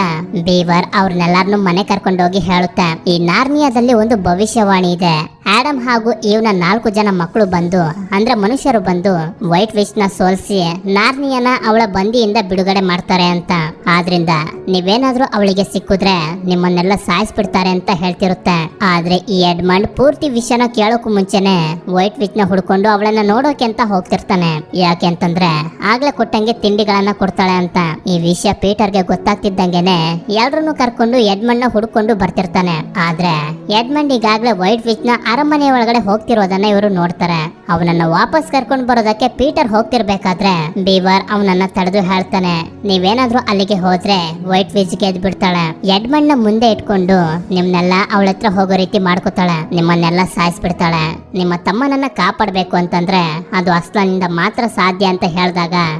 ಬೀವರ್ ಅವ್ರನ್ನೆಲ್ಲಾರನು ಮನೆ ಕರ್ಕೊಂಡು ಹೋಗಿ ಹೇಳುತ್ತೆ, ಈ ನಾರ್ನಿಯಾದಲ್ಲಿ ಒಂದು ಭವಿಷ್ಯವಾಣಿ ಇದೆ. ಆಡಮ್ ಹಾಗೂ ಇವನ 4 ಜನ ಮಕ್ಕಳು ಬಂದು ಅಂದ್ರೆ ಮನುಷ್ಯರು ಬಂದು ವೈಟ್ ವಿಚ್ ನ ಸೋಲ್ಸಿ ನಾರ್ನಿಯನ ಅವಳ ಬಂದಿಯಿಂದ ಬಿಡುಗಡೆ ಮಾಡ್ತಾರೆ ಅಂತ. ಆದ್ರಿಂದ ನೀವೇನಾದ್ರೂ ಅವಳಿಗೆ ಸಿಕ್ಕಿದ್ರೆ ನಿಮ್ಮನ್ನೆಲ್ಲ ಸಾಯಿಸ್ಬಿಡ್ತಾರೆ ಅಂತ ಹೇಳ್ತಿರುತ್ತೆ. ಆದ್ರೆ ಈ ಎಡ್ಮಂಡ್ ಪೂರ್ತಿ ವಿಷಯನ ಕೇಳೋಕು ಮುಂಚೆನೆ ವೈಟ್ ವಿಚ್ ನ ಹುಡ್ಕೊಂಡು ಅವಳನ್ನ ನೋಡೋಕೆ ಅಂತ ಹೋಗ್ತಿರ್ತಾನೆ. ಯಾಕೆ ಅಂತಂದ್ರೆ ಆಗ್ಲೇ ಕೊಟ್ಟಂಗೆ ತಿಂಡಿಗಳನ್ನ ಕೊಡ್ತಾಳೆ ಅಂತ. ಈ ವಿಷಯ ಪೀಟರ್ಗೆ ಗೊತ್ತಾಗ್ತಿದ್ದಂಗೆನೆ ಎಲ್ರನ್ನೂ ಕರ್ಕೊಂಡು ಎಡ್ಮಂಡ್ ನ ಹುಡ್ಕೊಂಡು ಬರ್ತಿರ್ತಾನೆ. ಆದ್ರೆ ಎಡ್ಮಂಡ್ ಈಗಾಗ್ಲೇ ವೈಟ್ ವಿಚ್ ನ ಅರಮನೆ ಒಳಗಡೆ ಹೋಗ್ತಿರೋದನ್ನ ಇವರು ನೋಡ್ತಾರೆ. ಅವನನ್ನ ವಾಪಸ್ ಕರ್ಕೊಂಡು ಬರೋದಕ್ಕೆ ಪೀಟರ್ ಹೋಗ್ತಿರ್ಬೇಕಾದ್ರೆ ಬೀವರ್ ಅವನನ್ನ ತಡೆದು ಹೇಳ್ತಾನೆ, ನೀವೇನಾದ್ರೂ ಅಲ್ಲಿಗೆ ಹೋದ್ರೆ ವೈಟ್ ವಿಚ್ ಗೆದ್ದು ಬಿಡ್ತಾಳೆ. ಎಡ್ಮಂಡ್ ನ ಮುಂದೆ ಇಟ್ಕೊಂಡು ನಿಮ್ನೆಲ್ಲ ಅವಳ ಹತ್ರ ಹೋಗೋ ರೀತಿ ಮಾಡ್ಕೋತಾಳೆ, ನಿಮ್ಮನ್ನೆಲ್ಲ ಸಾಯಿಸ್ಬಿಡ್ತಾಳೆ. ನಿಮ್ಮ ತಮ್ಮನನ್ನ ಕಾಪಾಡ್ಬೇಕು ಅಂತಂದ್ರೆ ಅದು ಅಸ್ಲಾನಿಂದ ಮಾತ್ರ ಸಾಧ್ಯ ಅಂತ ಹೇಳಿದಾಗ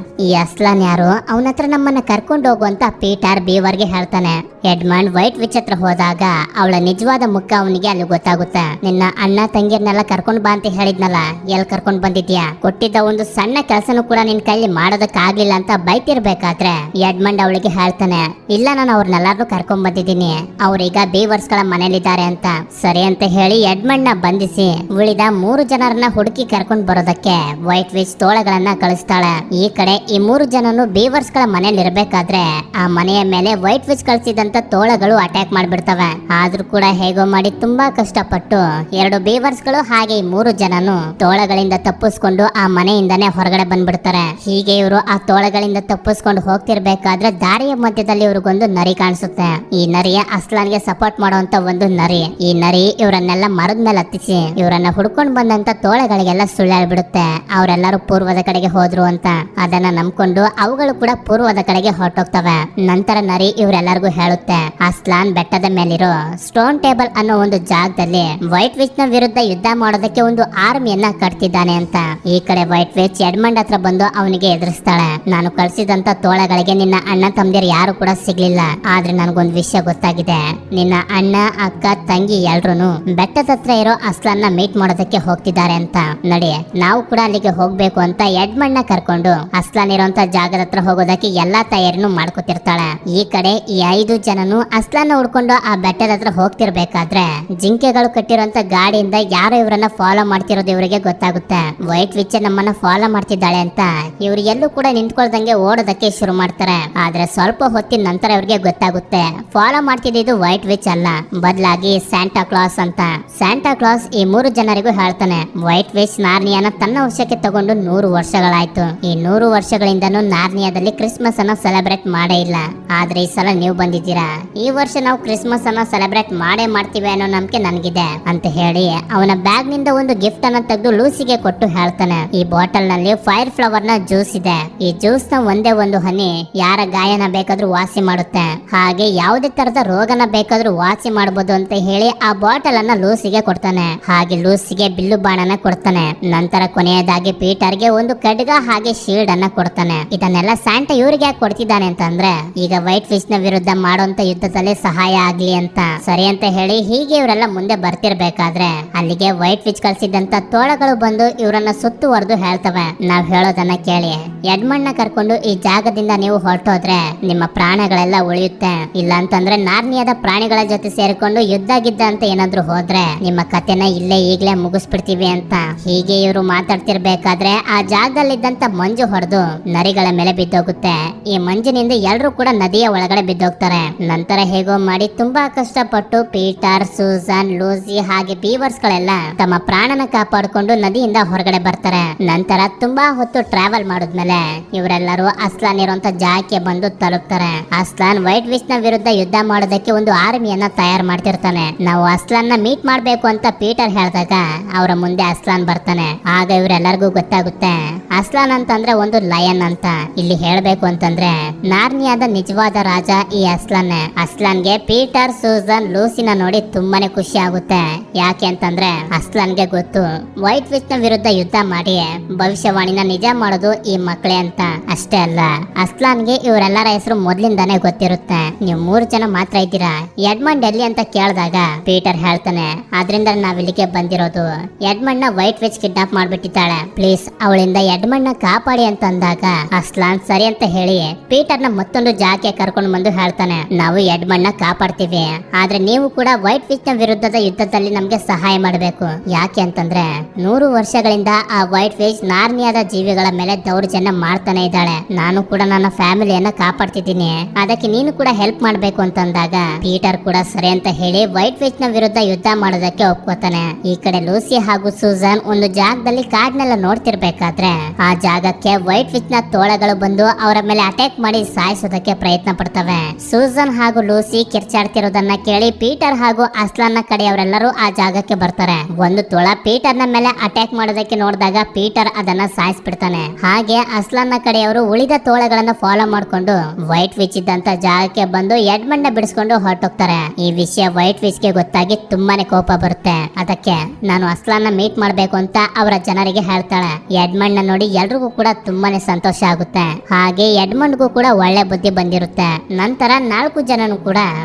ಈ ಅಸ್ಲಾನ್ ಯಾರು, ಅವನ ಹತ್ರ ನಮ್ಮನ್ನ ಕರ್ಕೊಂಡು ಹೋಗು ಅಂತ ಪೀಟರ್ ಬೀವರ್ಗೆ ಹೇಳ್ತಾನೆ. ಎಡ್ಮಂಡ್ ವೈಟ್ ವಿಚ್ ಹತ್ರ ಹೋದಾಗ ಅವಳ ನಿಜವಾದ ಮುಖ ಅವನಿಗೆ ಅಲ್ಲಿ ಗೊತ್ತಾಗುತ್ತೆ. ನಿನ್ನ ಅಣ್ಣ ತಂಗಿಯರ್ನೆಲ್ಲ ಕರ್ಕೊಂಡ್ ಬಾ ಅಂತ ಹೇಳಿದ್ನಲ್ಲ, ಎಲ್ ಕರ್ಕೊಂಡ್ ಬಂದಿದ್ಯಾ? ಕೊಟ್ಟಿದ್ದ ಒಂದು ಸಣ್ಣ ಕೆಲಸನೂ ಕೂಡ ನಿನ್ ಕೈಲಿ ಮಾಡೋದಕ್ಕಾಗ್ಲಿಲ್ಲ ಅಂತ ಬೈತಿರ್ಬೇಕಾದ್ರೆ ಎಡ್ಮಂಡ್ ಅವಳಿಗೆ ಹೇಳ್ತಾನೆ, ಇಲ್ಲ ನಾನು ಅವ್ರನ್ನೆಲ್ಲಾರು ಕರ್ಕೊಂಡ್ ಬಂದಿದ್ದೀನಿ, ಅವ್ರೀಗ ಬೀವರ್ಸ್ ಗಳ ಮನೇಲಿದ್ದಾರೆ ಅಂತ. ಸರಿ ಅಂತ ಹೇಳಿ ಎಡ್ಮಂಡ್ ನ ಬಂಧಿಸಿ ಉಳಿದ 3 ಜನರನ್ನ ಹುಡುಕಿ ಕರ್ಕೊಂಡ್ ಬರೋದಕ್ಕೆ ವೈಟ್ ವಿಚ್ ತೋಳಗಳನ್ನ ಕಳಿಸ್ತಾಳೆ. ಈ ಕಡೆ ಈ 3 ಜನನು ಬೀವರ್ಸ್ ಗಳ ಮನೇಲಿ ಇರ್ಬೇಕಾದ್ರೆ ಆ ಮನೆಯ ಮೇಲೆ ವೈಟ್ ವಿಚ್ ಕಳಿಸಿದಂತ ತೋಳಗಳು ಅಟ್ಯಾಕ್ ಮಾಡ್ಬಿಡ್ತವೆ. ಆದ್ರೂ ಕೂಡ ಹೇಗೋ ಮಾಡಿ ತುಂಬಾ ಕಷ್ಟಪಟ್ಟು 2 ಬೀವರ್ಸ್ ಗಳು ಹಾಗೆ 3 ಜನನು ತೋಳಗಳಿಂದ ತಪ್ಪಿಸ್ಕೊಂಡು ಆ ಮನೆಯಿಂದಾನೇ ಹೊರಗಡೆ ಬಂದ್ಬಿಡ್ತಾರೆ. ಹೀಗೆ ಇವರು ಆ ತೋಳಗಳಿಂದ ತಪ್ಪಿಸ್ಕೊಂಡು ಹೋಗ್ತಿರ್ಬೇಕಾದ್ರೆ ದಾರಿಯ ಮಧ್ಯದಲ್ಲಿ ಇವ್ರಿಗೊಂದು ನರಿ ಕಾಣಿಸುತ್ತೆ. ಈ ನರಿಯ ಅಸ್ಲಾನ್ಗೆ ಸಪೋರ್ಟ್ ಮಾಡುವಂತ ಒಂದು ನರಿ. ಈ ನರಿ ಇವರನ್ನೆಲ್ಲ ಮರದ ಮೇಲೆ ಹತ್ತಿಸಿ ಇವರನ್ನ ಹುಡ್ಕೊಂಡ್ ಬಂದಂತ ತೋಳಗಳಿಗೆಲ್ಲ ಸುಳ್ಳಾಡ್ಬಿಡುತ್ತೆ, ಅವರೆಲ್ಲರೂ ಪೂರ್ವದ ಕಡೆಗೆ ಹೋದ್ರು ಅಂತ. ಅದನ್ನ ನಂಬ್ಕೊಂಡು ಅವುಗಳು ಕೂಡ ಪೂರ್ವದ ಕಡೆಗೆ ಹೊರಟೋಗ್ತವೆ. ನಂತರ ನರಿ ಇವರೆಲ್ಲರಿಗೂ ಹೇಳುತ್ತೆ, ಅಸ್ಲಾನ್ ಬೆಟ್ಟದ ಮೇಲಿರೋ ಸ್ಟೋನ್ ಟೇಬಲ್ ಅನ್ನೋ ಒಂದು ಜಾಗದಲ್ಲಿ ವೈಟ್ ವಿಚ್ ನ ವಿರುದ್ಧ ಯುದ್ಧ ಮಾಡೋದಕ್ಕೆ ಒಂದು ಆರ್ಮಿಯನ್ನ ಕಟ್ತಿದ್ದಾನೆ ಅಂತ. ಈ ಕಡೆ ವೈಟ್ ವಿಚ್ ಎಡ್ಮಂಡ್ ಹತ್ರ ಬಂದು ಅವನಿಗೆ ಎದುರಿಸ್ತಾಳೆ. ನಾನು ಕಳ್ಸಿದಂತ ತೋಳಗಳಿಗೆ ನಿನ್ನ ಅಣ್ಣ ತಮ್ಮದಿರು ಯಾರು ಕೂಡ ಸಿಗ್ಲಿಲ್ಲ, ಆದ್ರೆ ನನ್ಗೊಂದು ವಿಷಯ ಗೊತ್ತಾಗಿದೆ. ನಿನ್ನ ಅಣ್ಣ ಅಕ್ಕ ತಂಗಿ ಎಲ್ರು ಬೆಟ್ಟದ ಹತ್ರ ಇರೋ ಅಸ್ಲಾನ್ ನ ಮೀಟ್ ಮಾಡೋದಕ್ಕೆ ಹೋಗ್ತಿದ್ದಾರೆ ಅಂತ. ನಡಿ ನಾವು ಕೂಡ ಅಲ್ಲಿಗೆ ಹೋಗ್ಬೇಕು ಅಂತ ಎಡ್ಮಂಡ್ ನ ಕರ್ಕೊಂಡು ಅಸ್ಲಾನ್ ಇರೋಂತ ಜಾಗದ ಹತ್ರ ಹೋಗೋದಕ್ಕೆ ಎಲ್ಲಾ ತಯಾರಿನೂ ಮಾಡ್ಕೊತಿರ್ತಾಳೆ. ಈ ಕಡೆ ಈ 5 ಜನನು ಅಸ್ಲಾನ್ ನ ಹುಡ್ಕೊಂಡು ಆ ಬೆಟ್ಟದ ಹತ್ರ ಹೋಗ್ತಿರ್ಬೇಕಾದ್ರೆ ಜಿಂಕೆಗಳು ಕಟ್ಟಿರುವಂತ ಗಾಡಿಯಿಂದ ಯಾರೋ ಇವರನ್ನ ಫಾಲೋ ಮಾಡ್ತಿರೋದು ಇವರಿಗೆ ಗೊತ್ತಾಗುತ್ತೆ. ವೈಟ್ ವಿಚ್ ನಮ್ಮನ್ನ ಫಾಲೋ ಮಾಡ್ತಿದ್ದಾಳೆ ಅಂತ ಇವ್ರು ಎಲ್ಲೂ ಕೂಡ ನಿಂತ್ಕೊಳ್ದಂಗೆ ಓಡೋದಕ್ಕೆ ಶುರು ಮಾಡ್ತಾರೆ. ಆದ್ರೆ ಸ್ವಲ್ಪ ಹೊತ್ತಿನ ನಂತರ ಇವ್ರಿಗೆ ಗೊತ್ತಾಗುತ್ತೆ ಫಾಲೋ ಮಾಡ್ತಿದ್ದು ವೈಟ್ ವಿಚ್ ಅಲ್ಲ, ಬದಲಾಗಿ ಸ್ಯಾಂಟಾ ಕ್ಲಾಸ್ ಅಂತ. ಸ್ಯಾಂಟಾ ಕ್ಲಾಸ್ ಈ 3 ಜನರಿಗೂ ಹೇಳ್ತಾನೆ, ವೈಟ್ ವಿಚ್ ನಾರ್ನಿಯಾನ ತನ್ನ ವಶಕ್ಕೆ ತಗೊಂಡು 100 ವರ್ಷಗಳಾಯ್ತು. ಈ 100 ವರ್ಷಗಳಿಂದನೂ ನಾರ್ನಿಯಾದಲ್ಲಿ ಕ್ರಿಸ್ಮಸ್ ಅನ್ನ ಸೆಲೆಬ್ರೇಟ್ ಮಾಡೇ ಇಲ್ಲ. ಆದ್ರೆ ಈ ಸಲ ನೀವು ಬಂದಿದ್ದೀರಾ, ಈ ವರ್ಷ ನಾವು ಕ್ರಿಸ್ಮಸ್ ಅನ್ನ ಸೆಲೆಬ್ರೇಟ್ ಮಾಡೇ ಮಾಡ್ತೀವಿ ಅನ್ನೋ ನಂಬಿಕೆ ನನಗಿದೆ ಅಂತ ಹೇಳಿ ಅವನ ಬ್ಯಾಗ್ ನಿಂದ ಒಂದು ಗಿಫ್ಟ್ ಅನ್ನ ತೆಗೆದು ಲೂಸಿಗೆ ಕೊಟ್ಟು ಹೇಳ್ತಾನೆ, ಈ ಬಾಟಲ್ ನಲ್ಲಿ ಫೈರ್ ಫ್ಲವರ್ ನ ಜ್ಯೂಸ್ ಇದೆ. ಈ ಜ್ಯೂಸ್ ನ ಒಂದೇ ಒಂದು ಹನಿ ಯಾರ ಗಾಯನ ಬೇಕಾದ್ರೂ ವಾಸಿ ಮಾಡುತ್ತೆ, ಹಾಗೆ ಯಾವುದೇ ತರದ ರೋಗನ ಬೇಕಾದ್ರೂ ವಾಸಿ ಮಾಡಬಹುದು ಅಂತ ಹೇಳಿ ಆ ಬಾಟಲ್ ಅನ್ನ ಲೂಸಿಗೆ ಕೊಡ್ತಾನೆ. ಹಾಗೆ ಲೂಸಿಗೆ ಬಿಲ್ಲು ಬಾಣನ ಕೊಡ್ತಾನೆ. ನಂತರ ಕೊನೆಯದಾಗಿ ಪೀಟರ್ಗೆ ಒಂದು ಖಡ್ಗ ಹಾಗೆ ಶೀಲ್ಡ್ ಅನ್ನ ಕೊಡ್ತಾನೆ. ಇದನ್ನೆಲ್ಲ ಸ್ಯಾಂಟಾ ಇವ್ರಿಗೆ ಯಾಕೆ ಕೊಡ್ತಿದ್ದಾನೆ ಅಂತಂದ್ರೆ ಈಗ ವೈಟ್ ಫಿಶ್ ನ ವಿರುದ್ಧ ಮಾಡುವಂತ ಯುದ್ಧದಲ್ಲಿ ಸಹಾಯ ಆಗ್ಲಿ ಅಂತ. ಸರಿ ಅಂತ ಹೇಳಿ ಹೀಗೆ ಇವರೆಲ್ಲ ಮುಂದೆ ಬರ್ತಿರ್ಬೇಕಾದ್ರೆ ಅಲ್ಲಿಗೆ ವೈಟ್ ಫಿಶ್ ಕಳ್ಸಿದಂತ ತೋಳಗಳು ಬಂದು ಇವರನ್ನ ಸುತ್ತುವರೆದು ಹೇಳ್ತವೆ, ನಾವ್ ಹೇಳೋದನ್ನ ಕೇಳಿ, ಎಡ್ಮಂಡ್ ನ ಕರ್ಕೊಂಡು ಈ ಜಾಗದಿಂದ ನೀವು ಹೊರಟೋದ್ರೆ ನಿಮ್ಮ ಪ್ರಾಣಗಳೆಲ್ಲ ಉಳಿಯುತ್ತೆ, ಇಲ್ಲ ಅಂತಂದ್ರೆ ನಾರ್ನಿಯಾದ ಪ್ರಾಣಿಗಳ ಜೊತೆ ಸೇರಿಕೊಂಡು ಯುದ್ಧ ಗಿದ್ದ ಅಂತ ಏನಾದ್ರು ಹೋದ್ರೆ ನಿಮ್ಮ ಕತೆನ ಇಲ್ಲೇ ಈಗ್ಲೇ ಮುಗಿಸ್ಬಿಡ್ತೀವಿ ಅಂತ. ಹೀಗೆ ಇವರು ಮಾತಾಡ್ತಿರ್ಬೇಕಾದ್ರೆ ಆ ಜಾಗದಲ್ಲಿದ್ದಂತ ಮಂಜು ಹೊಡೆದು ನರಿಗಳ ಮೇಲೆ ಬಿದ್ದೋಗುತ್ತೆ. ಈ ಮಂಜಿನಿಂದ ಎಲ್ರು ಕೂಡ ನದಿಯ ಒಳಗಡೆ ಬಿದ್ದೋಗ್ತಾರೆ. ನಂತರ ಹೇಗೋ ಮಾಡಿ ತುಂಬಾ ಕಷ್ಟಪಟ್ಟು ಪೀಟರ್, ಸೂಸನ್, ಲೂಸಿ ಹಾಗೆ ಬೀವರ್ಸ್ ಗಳೆಲ್ಲ ತಮ್ಮ ಪ್ರಾಣನ ಕಾಪಾಡಿಕೊಂಡು ನದಿಯಿಂದ ಹೊರಗಡೆ ಬರ್ತಾರೆ. ನಂತರ ತುಂಬಾ ಹೊತ್ತು ಟ್ರಾವೆಲ್ ಮಾಡಿದ್ಮೇಲೆ ಇವರೆಲ್ಲರೂ ಅಸ್ಲಾನ್ ಇರುವಂತ ಜಾಗಕ್ಕೆ ಬಂದು ತಲುಪ್ತಾರೆ. ಅಸ್ಲಾನ್ ವೈಟ್ ವಿಚ್ ನ ವಿರುದ್ಧ ಯುದ್ಧ ಮಾಡೋದಕ್ಕೆ ಒಂದು ಆರ್ಮಿಯನ್ನ ತಯಾರು ಮಾಡ್ತಿರ್ತಾನೆ. ನಾವು ಅಸ್ಲಾನ್ ನ ಮೀಟ್ ಮಾಡ್ಬೇಕು ಅಂತ ಪೀಟರ್ ಹೇಳಿದಾಗ ಅವರ ಮುಂದೆ ಅಸ್ಲಾನ್ ಬರ್ತಾನೆ. ಆಗ ಇವರೆಲ್ಲರಿಗೂ ಗೊತ್ತಾಗುತ್ತೆ ಅಸ್ಲಾನ್ ಅಂತಂದ್ರೆ ಒಂದು ಲಯನ್ ಅಂತ. ಇಲ್ಲಿ ಹೇಳ್ಬೇಕು ಅಂತಂದ್ರೆ ನಾರ್ನಿಯಾದ ನಿಜವಾದ ರಾಜ ಈ ಅಸ್ಲಾನ್. ಅಸ್ಲಾನ್ಗೆ ಪೀಟರ್, ಸೂಸನ್, ಲೂಸಿನ ನೋಡಿ ತುಂಬಾನೇ ಖುಷಿ ಆಗುತ್ತೆ. ಯಾಕೆ ಯಾಕೆ ಅಂತಂದ್ರೆ ಅಸ್ಲಾನ್ಗೆ ಗೊತ್ತು ವೈಟ್ ವಿಚ್ ನ ವಿರುದ್ಧ ಯುದ್ಧ ಮಾಡಿ ಭವಿಷ್ಯವಾಣಿನ ನಿಜ ಮಾಡೋದು ಈ ಮಕ್ಕಳೇ ಅಂತ. ಅಷ್ಟೇ ಅಲ್ಲ, ಅಸ್ಲಾನ್ಗೆ ಇವರೆಲ್ಲರ ಹೆಸರು ಮೊದ್ಲಿಂದಾನೇ ಗೊತ್ತಿರುತ್ತೆ. ನೀವು 3 ಜನ ಮಾತ್ರ ಇದ್ದೀರಾ, ಎಡ್ಮಂಡ್ ಎಲ್ಲಿ ಅಂತ ಕೇಳಿದಾಗ ಪೀಟರ್ ಹೇಳ್ತಾನೆ, ಆದ್ರಿಂದ ನಾವಿಲ್ಲಿಗೆ ಬಂದಿರೋದು. ಎಡ್ಮಂಡ್ ನ ವೈಟ್ ವಿಚ್ ಕಿಡ್ನಾಪ್ ಮಾಡ್ಬಿಟ್ಟಿದ್ದಾಳೆ, ಪ್ಲೀಸ್ ಅವಳಿಂದ ಎಡ್ಮಂಡ್ ನ ಕಾಪಾಡಿ ಅಂತ ಅಂದಾಗ ಅಸ್ಲಾನ್ ಸರಿ ಅಂತ ಹೇಳಿ ಪೀಟರ್ ನ ಮತ್ತೊಂದು ಜಾಗಕ್ಕೆ ಕರ್ಕೊಂಡು ಬಂದು ಹೇಳ್ತಾನೆ, ನಾವು ಎಡ್ಮಂಡ್ ನ ಕಾಪಾಡ್ತೀವಿ, ಆದ್ರೆ ನೀವು ಕೂಡ ವೈಟ್ ವಿಚ್ ನ ವಿರುದ್ಧದ ಯುದ್ಧದಲ್ಲಿ ನಮ್ಗೆ ಸಹಾಯ ಮಾಡಬೇಕು. ಯಾಕೆ ಅಂತಂದ್ರೆ 100 ವರ್ಷಗಳಿಂದ ಆ ವೈಟ್ ವಿಚ್ ನಾರ್ನಿಯಾದ ಜೀವಿಗಳ ಮೇಲೆ ದೌರ್ಜನ್ಯ ಮಾಡ್ತಾನೆ ಇದ್ದಾಳೆ. ನಾನು ಕೂಡ ನನ್ನ ಫ್ಯಾಮಿಲಿಯನ್ನ ಕಾಪಾಡ್ತಿದ್ದೀನಿ, ಅದಕ್ಕೆ ನೀನು ಕೂಡ ಹೆಲ್ಪ್ ಮಾಡ್ಬೇಕು ಅಂತಂದಾಗ ಪೀಟರ್ ಕೂಡ ಸರಿ ಅಂತ ಹೇಳಿ ವೈಟ್ ವಿಚ್ ನ ವಿರುದ್ಧ ಯುದ್ಧ ಮಾಡೋದಕ್ಕೆ ಒಪ್ಕೋತಾನೆ. ಈ ಕಡೆ ಲೂಸಿ ಹಾಗೂ ಸೂಸನ್ ಒಂದು ಜಾಗದಲ್ಲಿ ಕಾಡ್ನೆಲ್ಲ ನೋಡ್ತಿರ್ಬೇಕಾದ್ರೆ ಆ ಜಾಗಕ್ಕೆ ವೈಟ್ ವಿಚ್ ನ ತೋಳಗಳು ಬಂದು ಅವರ ಮೇಲೆ ಅಟ್ಯಾಕ್ ಮಾಡಿ ಸಾಯಿಸೋದಕ್ಕೆ ಪ್ರಯತ್ನ ಪಡ್ತವೆ. ಸೂಸನ್ ಹಾಗೂ ಲೂಸಿ ಕಿರ್ಚಾಡ್ತಿರೋದನ್ನ ಕೇಳಿ ಪೀಟರ್ ಹಾಗೂ ಅಸ್ಲಾನ್ ನ ಕಡೆಯವರೆಲ್ಲರೂ ಆ ಜಾಗಕ್ಕೆ ಬರ್ತಾರೆ. ಒಂದು ತೋಳ ಪೀಟರ್ ನ ಮೇಲೆ ಅಟ್ಯಾಕ್ ಮಾಡೋದಕ್ಕೆ ನೋಡಿದಾಗ ಪೀಟರ್ ಅದನ್ನ ಸಾಯಿಸ್ಬಿಡ್ತಾನೆ. ಹಾಗೆ ಅಸ್ಲಾನ್ ನ ಕಡೆಯವರು ಉಳಿದ ತೋಳಗಳನ್ನ ಫಾಲೋ ಮಾಡ್ಕೊಂಡು ವೈಟ್ ವಿಚ್ ಇದ್ದಂತ ಜಾಗಕ್ಕೆ ಬಂದು ಎಡ್ಮಂಡ್ ನ ಬಿಡಿಸ್ಕೊಂಡು ಹೊರಟೋಗ್ತಾರೆ. ಈ ವಿಷಯ ವೈಟ್ ವಿಚ್ ಗೆ ಗೊತ್ತಾಗಿ ತುಂಬಾನೇ ಕೋಪ ಬರುತ್ತೆ. ಅದಕ್ಕೆ ನಾನು ಅಸ್ಲಾನ್ ನ ಮೀಟ್ ಮಾಡ್ಬೇಕು ಅಂತ ಅವರ ಜನರಿಗೆ ಹೇಳ್ತಾಳೆ. ಎಡ್ಮಂಡ್ ನ ನೋಡಿ ಎಲ್ರಿಗೂ ಕೂಡ ತುಂಬಾನೇ ಸಂತೋಷ ಆಗುತ್ತೆ. ಹಾಗೆ ಎಡ್ಮಂಡ್ಗೂ ಕೂಡ ಒಳ್ಳೆ ಬುದ್ಧಿ ಬಂದಿರುತ್ತೆ. ನಂತರ 4 ಜನನು ಕೂಡ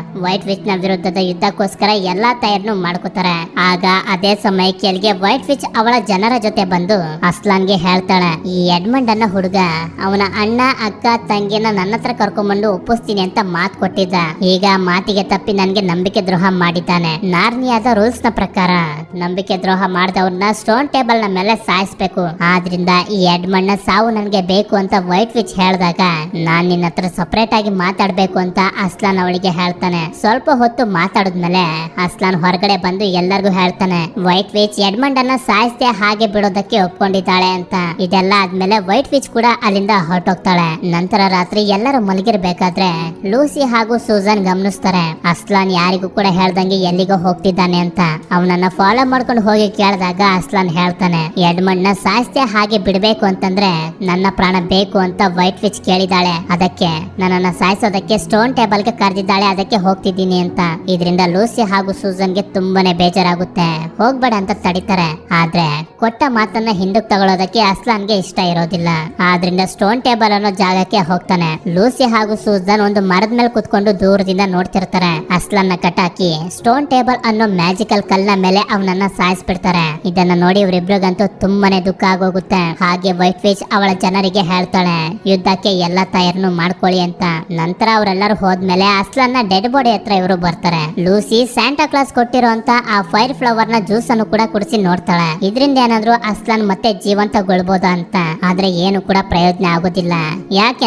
ವೈಟ್ ವಿಚ್ ನ ವಿರುದ್ಧದ ಯುದ್ಧಕ್ಕೋಸ್ಕರ ಎಲ್ಲಾ ತಯಾರನ್ನು ಮಾಡ್ಕೋತಾರೆ. ಆಗ ಅದೇ ಸಮಯಕ್ಕೆ ಅಲ್ಲಿಗೆ ವೈಟ್ ವಿಚ್ ಅವಳ ಜನರ ಜೊತೆ ಬಂದು ಅಸ್ಲಾನ್ಗೆ ಹೇಳ್ತಾಳೆ, ಈ ಎಡ್ಮಂಡ್ ಅನ್ನ ಹುಡುಗ ಅವನ ಅಣ್ಣ ಅಕ್ಕ ತಂಗಿನ ನನ್ನ ಹತ್ರ ಕರ್ಕೊಂಡ್ಬಂದು ಒಪ್ಪಿಸ್ತೀನಿ ಅಂತ ಮಾತು ಕೊಟ್ಟಿದ್ದ. ಈಗ ಮಾತಿಗೆ ತಪ್ಪಿ ನನ್ಗೆ ನಂಬಿಕೆ ದ್ರೋಹ ಮಾಡಿದ್ದಾನೆ. ನಾರ್ನಿಯಾದ ರೂಲ್ಸ್ ನ ಪ್ರಕಾರ ನಂಬಿಕೆ ದ್ರೋಹ ಮಾಡಿದವ್ರನ್ನ ಸ್ಟೋನ್ ಟೇಬಲ್ ನ ಮೇಲೆ ಸಾಯಿಸ್ಬೇಕು. ಆದ್ರಿಂದ ಈ ಎಡ್ಮಂಡ್ ನ ಸಾವು ನನ್ಗೆ ಬೇಕು ಅಂತ ವೈಟ್ ವಿಚ್ ಹೇಳಿದಾಗ ನಾನ್ ನಿನ್ನ ಹತ್ರ ಸಪರೇಟ್ ಆಗಿ ಮಾತಾಡ್ಬೇಕು ಅಂತ ಅಸ್ಲಾನ್ ಅವಳಿಗೆ ಹೇಳ್ತಾನೆ. ಸ್ವಲ್ಪ ಹೊತ್ತು ಮಾತಾಡಿದ್ಮೇಲೆ ಅಸ್ಲಾನ್ ಹೊರಗಡೆ ಬಂದು ಎಲ್ಲರಿಗೂ ಹೇಳ್ತಾನೆ, ವೈಟ್ ವಿಚ್ ಎಡ್ಮಂಡ್ ಅನ್ನ ಸಾಯಿಸ್ದೆ ಹಾಗೆ ಬಿಡೋದಕ್ಕೆ ಒಪ್ಕೊಂಡಿದ್ದಾಳೆ ಅಂತ. ಇದೆಲ್ಲ ಆದ್ಮೇಲೆ ವೈಟ್ ವಿಚ್ ಕೂಡ ಅಲ್ಲಿಂದ ಹೊರಟೋಗ್ತಾಳೆ. ನಂತರ ರಾತ್ರಿ ಎಲ್ಲರೂ ಮಲಗಿರ್ಬೇಕಾದ್ರೆ ಲೂಸಿ ಹಾಗೂ ಸೂಸನ್ ಗಮನಿಸ್ತಾರೆ, ಅಸ್ಲಾನ್ ಯಾರಿಗೂ ಕೂಡ ಹೇಳ್ದಂಗೆ ಎಲ್ಲಿಗೋ ಹೋಗ್ತಿದ್ದಾನೆ ಅಂತ. ಅವನನ್ನ ಫಾಲೋ ಮಾಡ್ಕೊಂಡು ಹೋಗಿ ಕೇಳಿದಾಗ ಅಸ್ಲಾನ್ ಹೇಳ್ತಾನೆ, ಎಡ್ಮಂಡ್ ನ ಸಾಯಿಸ್ದೆ ಹಾಗೆ ಬಿಡ್ಬೇಕು ಅಂತಂದ್ರೆ ನನ್ನ ಪ್ರಾಣ ಬೇಕು ಅಂತ ವೈಟ್ ವಿಚ್ ಕೇಳಿದಾಳೆ, ಅದಕ್ಕೆ ನನ್ನನ್ನ ಸಾಯಿಸೋದಕ್ಕೆ ಸ್ಟೋನ್ ಟೇಬಲ್ ಗೆ ಕರೆದಿದ್ದಾಳೆ, ಅದಕ್ಕೆ ಹೋಗ್ತಿದ್ದೀನಿ ಅಂತ. ಇದರಿಂದ ಲೂಸಿ ಹಾಗೂ ಸೂಸನ್ ಗೆ ತುಂಬಾನೇ ಬೇಜಾರಾಗುತ್ತೆ. ಹೋಗ್ಬೇಡ ಅಂತ ತಡಿತಾರೆ. ಆದ್ರೆ ಕೊಟ್ಟ ಮಾತನ್ನ ಹಿಂದಕ್ಕೆ ತಗೊಳ್ಳೋದಕ್ಕೆ ಅಸ್ಲಾನ್ಗೆ ಇಷ್ಟ ಇರೋದಿಲ್ಲ. ಆದ್ರಿಂದ ಸ್ಟೋನ್ ಟೇಬಲ್ ಅನ್ನೋ ಜಾಗಕ್ಕೆ ಹೋಗ್ತಾನೆ. ಲೂಸಿ ಹಾಗೂ ಸೂಸನ್ ಒಂದು ಮರದ ಮೇಲೆ ಕುತ್ಕೊಂಡು ದೂರದಿಂದ ನೋಡ್ತಿರ್ತಾರೆ. ಅಸ್ಲಾನ್ ನ ಕಟಾಕಿ ಸ್ಟೋನ್ ಟೇಬಲ್ ಅನ್ನೋ ಮ್ಯಾಜಿಕಲ್ ಕಲ್ನ ಮೇಲೆ ಅವನನ್ನ ಸಾಯಿಸ್ಬಿಡ್ತಾರೆ. ಇದನ್ನ ನೋಡಿ ಇವರಿಬ್ರಿಗಂತೂ ತುಂಬಾನೇ ದುಃಖ ಆಗೋಗುತ್ತೆ. ಹಾಗೆ ವೈಟ್ ವಿಚ್ ಅವಳ ಜನರಿಗೆ ಹೇಳ್ತಾಳೆ, ಯುದ್ಧಕ್ಕೆ ಎಲ್ಲಾ ತಯಾರನ್ನು ಮಾಡ್ಕೊಳ್ಳಿ ಅಂತ. ನಂತರ ಅವರೆಲ್ಲರೂ ಹೋದ್ಮೇಲೆ ಅಸ್ಲಾನ್ ನ ಡೆಡ್ ಬಾಡಿ ಹತ್ರ ಇವರು ಬರ್ತಾರೆ. ಲೂಸಿ ಸ್ಯಾಂಟಾ ಕ್ಲಾಸ್ ಕೊಟ್ಟಿರುವಂತ ಆ ಫೈರ್ ಫ್ಲವರ್ ನ ಜ್ಯೂಸ್ ಅನ್ನು ಕೂಡ ಕುಡಿಸಿ ನೋಡ್ತಾಳೆ. ಇದರಿಂದ ಏನಾದ್ರೂ ಅಸ್ಲಾನ್ ಮತ್ತೆ ಜೀವಂತಗೊಳ್ಬೋದಾ ಅಂತ. ಆದ್ರೆ ಏನು ಕೂಡ ಪ್ರಯೋಜನ ಆಗೋದಿಲ್ಲ. ಯಾಕೆ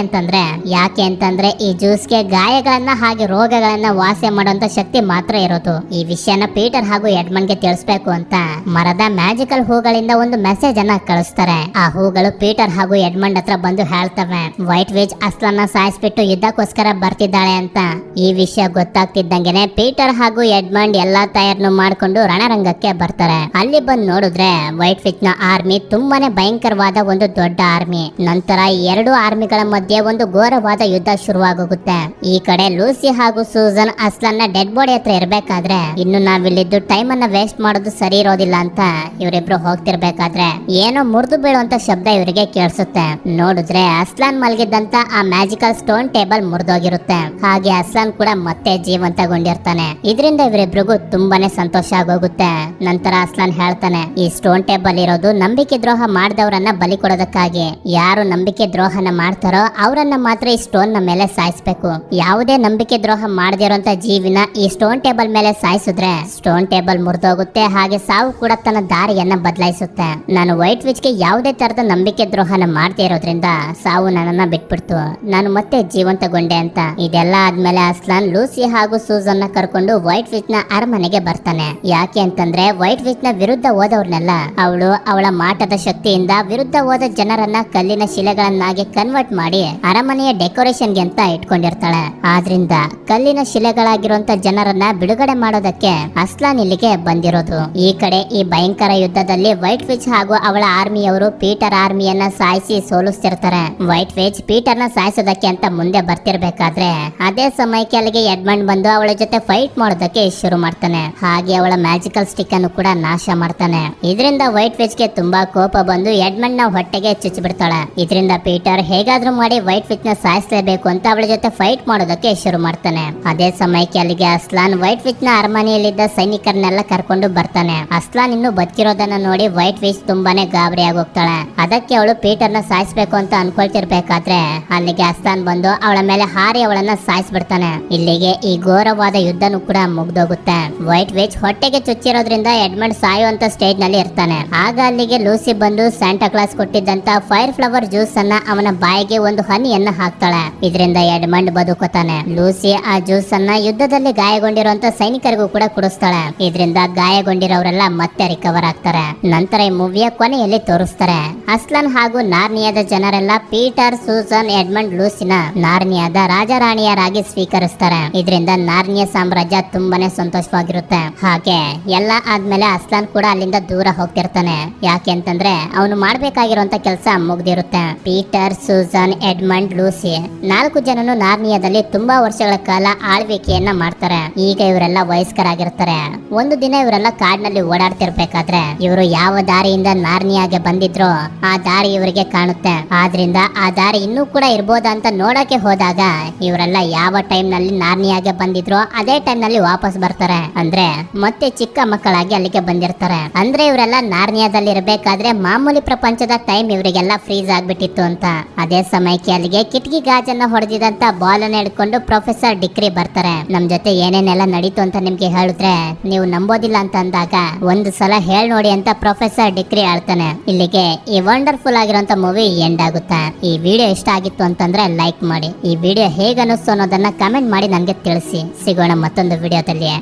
ಅಂತಂದ್ರೆ ಈ ಜ್ಯೂಸ್ಗೆ ಗಾಯಗಳನ್ನ ಹಾಗೆ ರೋಗಗಳನ್ನ ವಾಸಿ ಮಾಡುವಂತ ಶಕ್ತಿ ಮಾತ್ರ ಇರೋದು. ಈ ವಿಷಯನ ಪೀಟರ್ ಹಾಗೂ ಎಡ್ಮಂಡ್ ಗೆ ತಿಳಿಸ್ಬೇಕು ಅಂತ ಮರದ ಮ್ಯಾಜಿಕಲ್ ಹೂಗಳಿಂದ ಒಂದು ಮೆಸೇಜ್ ಅನ್ನ ಕಳಿಸ್ತಾರೆ. ಆ ಹೂಗಳು ಪೀಟರ್ ಹಾಗೂ ಎಡ್ಮಂಡ್ ಹತ್ರ ಬಂದು ಹೇಳ್ತವೆ, ವೈಟ್ ವಿಚ್ ಅಸ್ಲಾನ್ ನ ಸಾಯಿಸ್ಬಿಟ್ಟು ಯುದ್ಧಕ್ಕೋಸ್ಕರ ಬರ್ತಿದ್ದಾಳೆ ಅಂತ. ಈ ವಿಷಯ ಗೊತ್ತಾಗ್ತಿದ್ದಂಗೆನೆ ಪೀಟರ್ ಹಾಗೂ ಎಡ್ಮಂಡ್ ಎಲ್ಲಾ ತಯಾರನ್ನು ಮಾಡ್ಕೊಂಡು ರಣರಂಗಕ್ಕೆ ಬರ್ತಾರೆ. ಅಲ್ಲಿ ಬಂದು ನೋಡಿದ್ರೆ ವೈಟ್ ವಿಚ್ ನ ಆರ್ಮಿ ತುಂಬಾನೇ ಭಯಂಕರವಾದ ಒಂದು ದೊಡ್ಡ ಆರ್ಮಿ. ನಂತರ 2 ಆರ್ಮಿಗಳ ಮಧ್ಯೆ ಒಂದು ಘೋರವಾದ ಯುದ್ಧ ಶುರುವಾಗೋಗುತ್ತೆ. ಈ ಕಡೆ ಲೂಸಿ ಹಾಗೂ ಸೂಸನ್ ಅಸ್ಲಾನ್ ನ ಡೆಡ್ ಬಾಡಿ ಹತ್ರ ಇರ್ಬೇಕಾದ್ರೆ ಇನ್ನು ನಾವಿಲ್ಲಿದ್ದು ಟೈಮ್ ಅನ್ನ ವೇಸ್ಟ್ ಮಾಡೋದು ಸರಿ ಇರೋದಿಲ್ಲ ಅಂತ ಇವರಿಬ್ರು ಹೋಗ್ತಿರ್ಬೇಕಾದ್ರೆ ಏನೋ ಮುರಿದು ಬೀಳುವಂತ ಶಬ್ದ ಇವರಿಗೆ ಕೇಳಿಸುತ್ತೆ. ನೋಡಿದ್ರೆ ಅಸ್ಲಾನ್ ಮಲಗಿದ್ದಂತ ಆ ಮ್ಯಾಜಿಕಲ್ ಸ್ಟೋನ್ ಟೇಬಲ್ ಮುರಿದೋಗಿರುತ್ತೆ. ಹಾಗೆ ಅಸ್ಲಾನ್ ಕೂಡ ಮತ್ತೆ ಜೀವಂತಗೊಂಡಿರ್ತಾನೆ. ಇದರಿಂದ ಇವರಿಬ್ರಿಗೂ ತುಂಬಾನೇ ಸಂತೋಷ ಆಗೋಗುತ್ತೆ. ನಂತರ ಅಸ್ಲಾನ್ ಹೇಳ್ತಾನೆ, ಈ ಸ್ಟೋನ್ ಟೇಬಲ್ ಇರೋದು ನಂಬಿಕೆ ದ್ರೋಹ ಮಾಡಿದವರನ್ನ ಬಲಿ ಕೊಡೋದಕ್ಕಾಗಿ. ಯಾರು ನಂಬಿಕೆ ದ್ರೋಹನ ಮಾಡ್ತಾರೋ ಅವರನ್ನ ಮಾತ್ರ ಈ ಸ್ಟೋನ್ ನ ಮೇಲೆ ಸಾಯಿಸ್ಬೇಕು. ಯಾವುದೇ ನಂಬಿಕೆ ದ್ರೋಹ ಮಾಡದಿರೋಂತ ಜೀವಿನ ಈ ಸ್ಟೋನ್ ಟೇಬಲ್ ಮೇಲೆ ಸಾಯಿಸಿದ್ರೆ ಸ್ಟೋನ್ ಟೇಬಲ್ ಮುರಿದೋಗುತ್ತೆ. ಹಾಗೆ ಸಾವು ಕೂಡ ತನ್ನ ದಾರಿಯನ್ನ ಬದಲಾಯಿಸುತ್ತೆ. ನಾನು ವೈಟ್ ವಿಚ್ ಗೆ ಯಾವುದೇ ತರದ ನಂಬಿಕೆ ದ್ರೋಹನ ಮಾಡದೇ ಇರೋದ್ರಿಂದ ಸಾವು ನನ್ನನ್ನ ಬಿಟ್ಬಿಡ್ತು. ನಾನು ಮತ್ತೆ ಜೀವಂತಗೊಂಡೆ ಅಂತ. ಇದೆಲ್ಲ ಆದ್ಮೇಲೆ ಅಸ್ಲಾನ್ ಲೂಸಿ ಹಾಗೂ ಸೂಸನ್ ನ ಕರ್ಕೊಂಡು ವೈಟ್ ವಿಚ್ ನ ಅರಮನೆಗೆ ಬರ್ತಾನೆ. ಯಾಕೆ ಅಂತಂದ್ರೆ ವೈಟ್ ವಿಚ್ ನ ವಿರುದ್ಧ ಹೋದವ್ರನ್ನೆಲ್ಲ ಅವಳು ಅವಳ ಮಾಟದ ಶಕ್ತಿಯಿಂದ ವಿರುದ್ಧ ಹೋದ ಜನರನ್ನ ಕಲ್ಲಿನ ಶಿಲೆಗಳನ್ನಾಗಿ ಕನ್ವರ್ಟ್ ಮಾಡಿ ಅರಮನೆಯ ಡೆಕೋರೇಷನ್ ಗೆ ಅಂತ ಇಟ್ಕೊಂಡಿರ್ತಾಳೆ. ಆದ್ರಿಂದ ಕಲ್ಲಿನ ಶಿಲೆಗಳಾಗಿರುವಂತ ಜನರನ್ನ ಬಿಡುಗಡೆ ಮಾಡೋದಕ್ಕೆ ಅಸ್ಲಾನ್ ಇಲ್ಲಿಗೆ ಬಂದಿರೋದು. ಈ ಕಡೆ ಈ ಭಯಂಕರ ಯುದ್ಧದಲ್ಲಿ ವೈಟ್ ವಿಚ್ ಹಾಗೂ ಅವಳ ಆರ್ಮಿಯವರು ಪೀಟರ್ ಆರ್ಮಿಯನ್ನ ಸಾಯಿಸಿ ಸೋಲಿಸ್ತಿರ್ತಾರೆ. ವೈಟ್ ವಿಚ್ ಪೀಟರ್ ನ ಸಾಯಿಸೋದಕ್ಕೆ ಅಂತ ಮುಂದೆ ಬರ್ತಿರ್ಬೇಕಾದ್ರೆ ಅದೇ ಸಮಯಕ್ಕೆ ಅಲ್ಲಿಗೆ ಎಡ್ಮಂಡ್ ಬಂದು ಅವಳ ಜೊತೆ ಫೈಟ್ ಮಾಡೋದಕ್ಕೆ ಶುರು ಮಾಡ್ತಾನೆ. ಹಾಗೆ ಅವಳ ಮ್ಯಾಜಿಕ್ ಮ್ಯಾಜಿಕಲ್ ಸ್ಟಿಕ್ ಅನ್ನು ಕೂಡ ನಾಶ ಮಾಡ್ತಾನೆ. ಇದರಿಂದ ವೈಟ್ ವಿಚ್ ಗೆ ತುಂಬಾ ಕೋಪ ಬಂದು ಎಡ್ಮಂಡ್ ನ ಹೊಟ್ಟೆಗೆ ಚುಚ್ಚಿಬಿಡ್ತಾಳೆ. ಇದರಿಂದ ಪೀಟರ್ ಹೇಗಾದ್ರೂ ಮಾಡಿ ವೈಟ್ ವಿಚ್ ನ ಸಾಯಿಸಲೇಬೇಕು ಅಂತ ಅವಳ ಜೊತೆ ಫೈಟ್ ಮಾಡೋದಕ್ಕೆ ಶುರು ಮಾಡ್ತಾನೆ. ಅದೇ ಸಮಯಕ್ಕೆ ಅಲ್ಲಿಗೆ ಅಸ್ಲಾನ್ ವೈಟ್ ವಿಚ್ ನ ಅರಮನೆಯಲ್ಲಿದ್ದ ಸೈನಿಕರನ್ನೆಲ್ಲ ಕರ್ಕೊಂಡು ಬರ್ತಾನೆ. ಅಸ್ಲಾನ್ ಇನ್ನು ಬದುಕಿರೋದನ್ನ ನೋಡಿ ವೈಟ್ ವಿಚ್ ತುಂಬಾನೇ ಗಾಬರಿ ಆಗೋಗ್ತಾಳೆ. ಅದಕ್ಕೆ ಅವಳು ಪೀಟರ್ ನ ಸಾಯಿಸ್ಬೇಕು ಅಂತ ಅನ್ಕೊಳ್ತಿರ್ಬೇಕಾದ್ರೆ ಅಲ್ಲಿಗೆ ಅಸ್ಲಾನ್ ಬಂದು ಅವಳ ಮೇಲೆ ಹಾರಿ ಅವಳನ್ನ ಸಾಯಿಸ್ಬಿಡ್ತಾನೆ. ಇಲ್ಲಿಗೆ ಈ ಘೋರವಾದ ಯುದ್ಧನೂ ಕೂಡ ಮುಗ್ದೋಗುತ್ತೆ. ವೈಟ್ ವಿಚ್ ಹೊಟ್ಟೆಗೆ ಚುಚ್ಚಿರೋದ್ರಿಂದ ಎಡ್ಮಂಡ್ ಸಾಯುವಂತ ಸ್ಟೇಜ್ ನಲ್ಲಿ ಇರ್ತಾನೆ. ಆಗ ಅಲ್ಲಿಗೆ ಲೂಸಿ ಬಂದು ಸ್ಯಾಂಟಾ ಕ್ಲಾಸ್ ಕೊಟ್ಟಿದ್ದಂತ ಫೈರ್ ಫ್ಲವರ್ ಜ್ಯೂಸ್ ಅನ್ನ ಅವನ ಬಾಯಿಗೆ ಒಂದು ಹನಿಯನ್ನ ಹಾಕ್ತಾಳೆ. ಇದರಿಂದ ಎಡ್ಮಂಡ್ ಬದುಕುತ್ತಾನೆ. ಲೂಸಿ ಆ ಜ್ಯೂಸ್ ಅನ್ನ ಯುದ್ಧದಲ್ಲಿ ಗಾಯಗೊಂಡಿರುವಂತ ಸೈನಿಕರಿಗೂ ಕೂಡ ಕುಡಿಸ್ತಾಳೆ. ಇದರಿಂದ ಗಾಯಗೊಂಡಿರೋರೆಲ್ಲ ಮತ್ತೆ ರಿಕವರ್ ಆಗ್ತಾರೆ. ನಂತರ ಈ ಮೂವಿಯ ಕೊನೆಯಲ್ಲಿ ತೋರಿಸ್ತಾರೆ ಅಸ್ಲಾನ್ ಹಾಗೂ ನಾರ್ನಿಯಾದ ಜನರೆಲ್ಲ ಪೀಟರ್, ಸೂಸನ್, ಎಡ್ಮಂಡ್, ಲೂಸಿನ ನಾರ್ನಿಯಾದ ರಾಜರಾಣಿಯರಾಗಿ ಸ್ವೀಕರಿಸ್ತಾರೆ. ಇದರಿಂದ ನಾರ್ನಿಯ ಸಾಮ್ರಾಜ್ಯ ತುಂಬಾನೇ ಸಂತೋಷವಾಗಿರುತ್ತೆ. ಹಾಗೆ ಎಲ್ಲ ಆದ್ಮೇಲೆ ಅಸ್ಲಾನ್ ಕೂಡ ಅಲ್ಲಿಂದ ದೂರ ಹೋಗ್ತಿರ್ತಾನೆ. ಯಾಕೆ ಅಂತಂದ್ರೆ ಅವನು ಮಾಡ್ಬೇಕಾಗಿರುವಂತ ಕೆಲಸ ಮುಗ್ದಿರುತ್ತೆ. ಪೀಟರ್, ಸೂಸನ್, ಎಡ್ಮಂಡ್, ಲೂಸಿ 4 ಜನನು ನಾರ್ನಿಯಾದಲ್ಲಿ ತುಂಬಾ ವರ್ಷಗಳ ಕಾಲ ಆಳ್ವಿಕೆಯನ್ನ ಮಾಡ್ತಾರೆ. ಈಗ ಇವರೆಲ್ಲ ವಯಸ್ಕರಾಗಿರ್ತಾರೆ. ಒಂದು ದಿನ ಇವರೆಲ್ಲ ಕಾಡಿನಲ್ಲಿ ಓಡಾಡ್ತಿರ್ಬೇಕಾದ್ರೆ ಇವರು ಯಾವ ದಾರಿಯಿಂದ ನಾರ್ನಿಯಾಗೆ ಬಂದಿದ್ರು ಆ ದಾರಿ ಇವರಿಗೆ ಕಾಣುತ್ತೆ. ಆದ್ರಿಂದ ಆ ದಾರಿ ಇನ್ನೂ ಕೂಡ ಇರ್ಬೋದಾ ಅಂತ ನೋಡಕ್ಕೆ ಹೋದಾಗ ಇವರೆಲ್ಲ ಯಾವ ಟೈಮ್ ನಲ್ಲಿ ನಾರ್ನಿಯಾಗೆ ಬಂದಿದ್ರು ಅದೇ ಟೈಮ್ ನಲ್ಲಿ ವಾಪಸ್ ಬರ್ತಾರೆ. ಅಂದ್ರೆ ಮತ್ತೆ ಚಿಕ್ಕ ಮಕ್ಕಳಾಗಿ ಅಲ್ಲಿಗೆ ಬಂದಿರ್ತಾರೆ. ಅಂದ್ರೆ ಇವರೆಲ್ಲ ನಾರ್ನಿಯಾದಲ್ಲಿ ಇರಬೇಕಾದ್ರೆ ಮಾಮೂಲಿ ಪ್ರಪಂಚದ ಟೈಮ್ ಇವರಿಗೆಲ್ಲ ಫ್ರೀಸ್ ಆಗ್ಬಿಟ್ಟಿತ್ತು ಅಂತ. ಅದೇ ಸಮಯಕ್ಕೆ ಅಲ್ಲಿಗೆ ಕಿಟಕಿ ಗಾಜನ್ನ ಹೊಡೆದಿದಂತ ಬಾಲ್ ಅನ್ನ ಹಿಡ್ಕೊಂಡು ಪ್ರೊಫೆಸರ್ ಡಿಕ್ರಿ ಬರ್ತಾರೆ. ನಮ್ ಜೊತೆ ಏನೇನೆಲ್ಲ ನಡೀತು ಅಂತ ನಿಮ್ಗೆ ಹೇಳಿದ್ರೆ ನೀವು ನಂಬೋದಿಲ್ಲ ಅಂತ ಅಂದಾಗ ಒಂದು ಸಲ ಹೇಳ್ ನೋಡಿ ಅಂತ ಪ್ರೊಫೆಸರ್ ಡಿಕ್ರಿ ಆಳ್ತಾನೆ. ಇಲ್ಲಿಗೆ ಈ ವಂಡರ್ಫುಲ್ ಆಗಿರುವಂತ ಮೂವಿ ಎಂಡ್ ಆಗುತ್ತೆ. ಈ ವಿಡಿಯೋ ಇಷ್ಟ ಆಗಿತ್ತು ಅಂತಂದ್ರೆ ಲೈಕ್ ಮಾಡಿ. ಈ ವಿಡಿಯೋ ಹೇಗೆ ಅನ್ನಿಸ್ತು ಅನ್ನೋದನ್ನ ಕಮೆಂಟ್ ಮಾಡಿ ನನಗೆ ತಿಳಿಸಿ. ಸಿಗೋಣ ಮತ್ತೊಂದು ವಿಡಿಯೋದಲ್ಲಿ.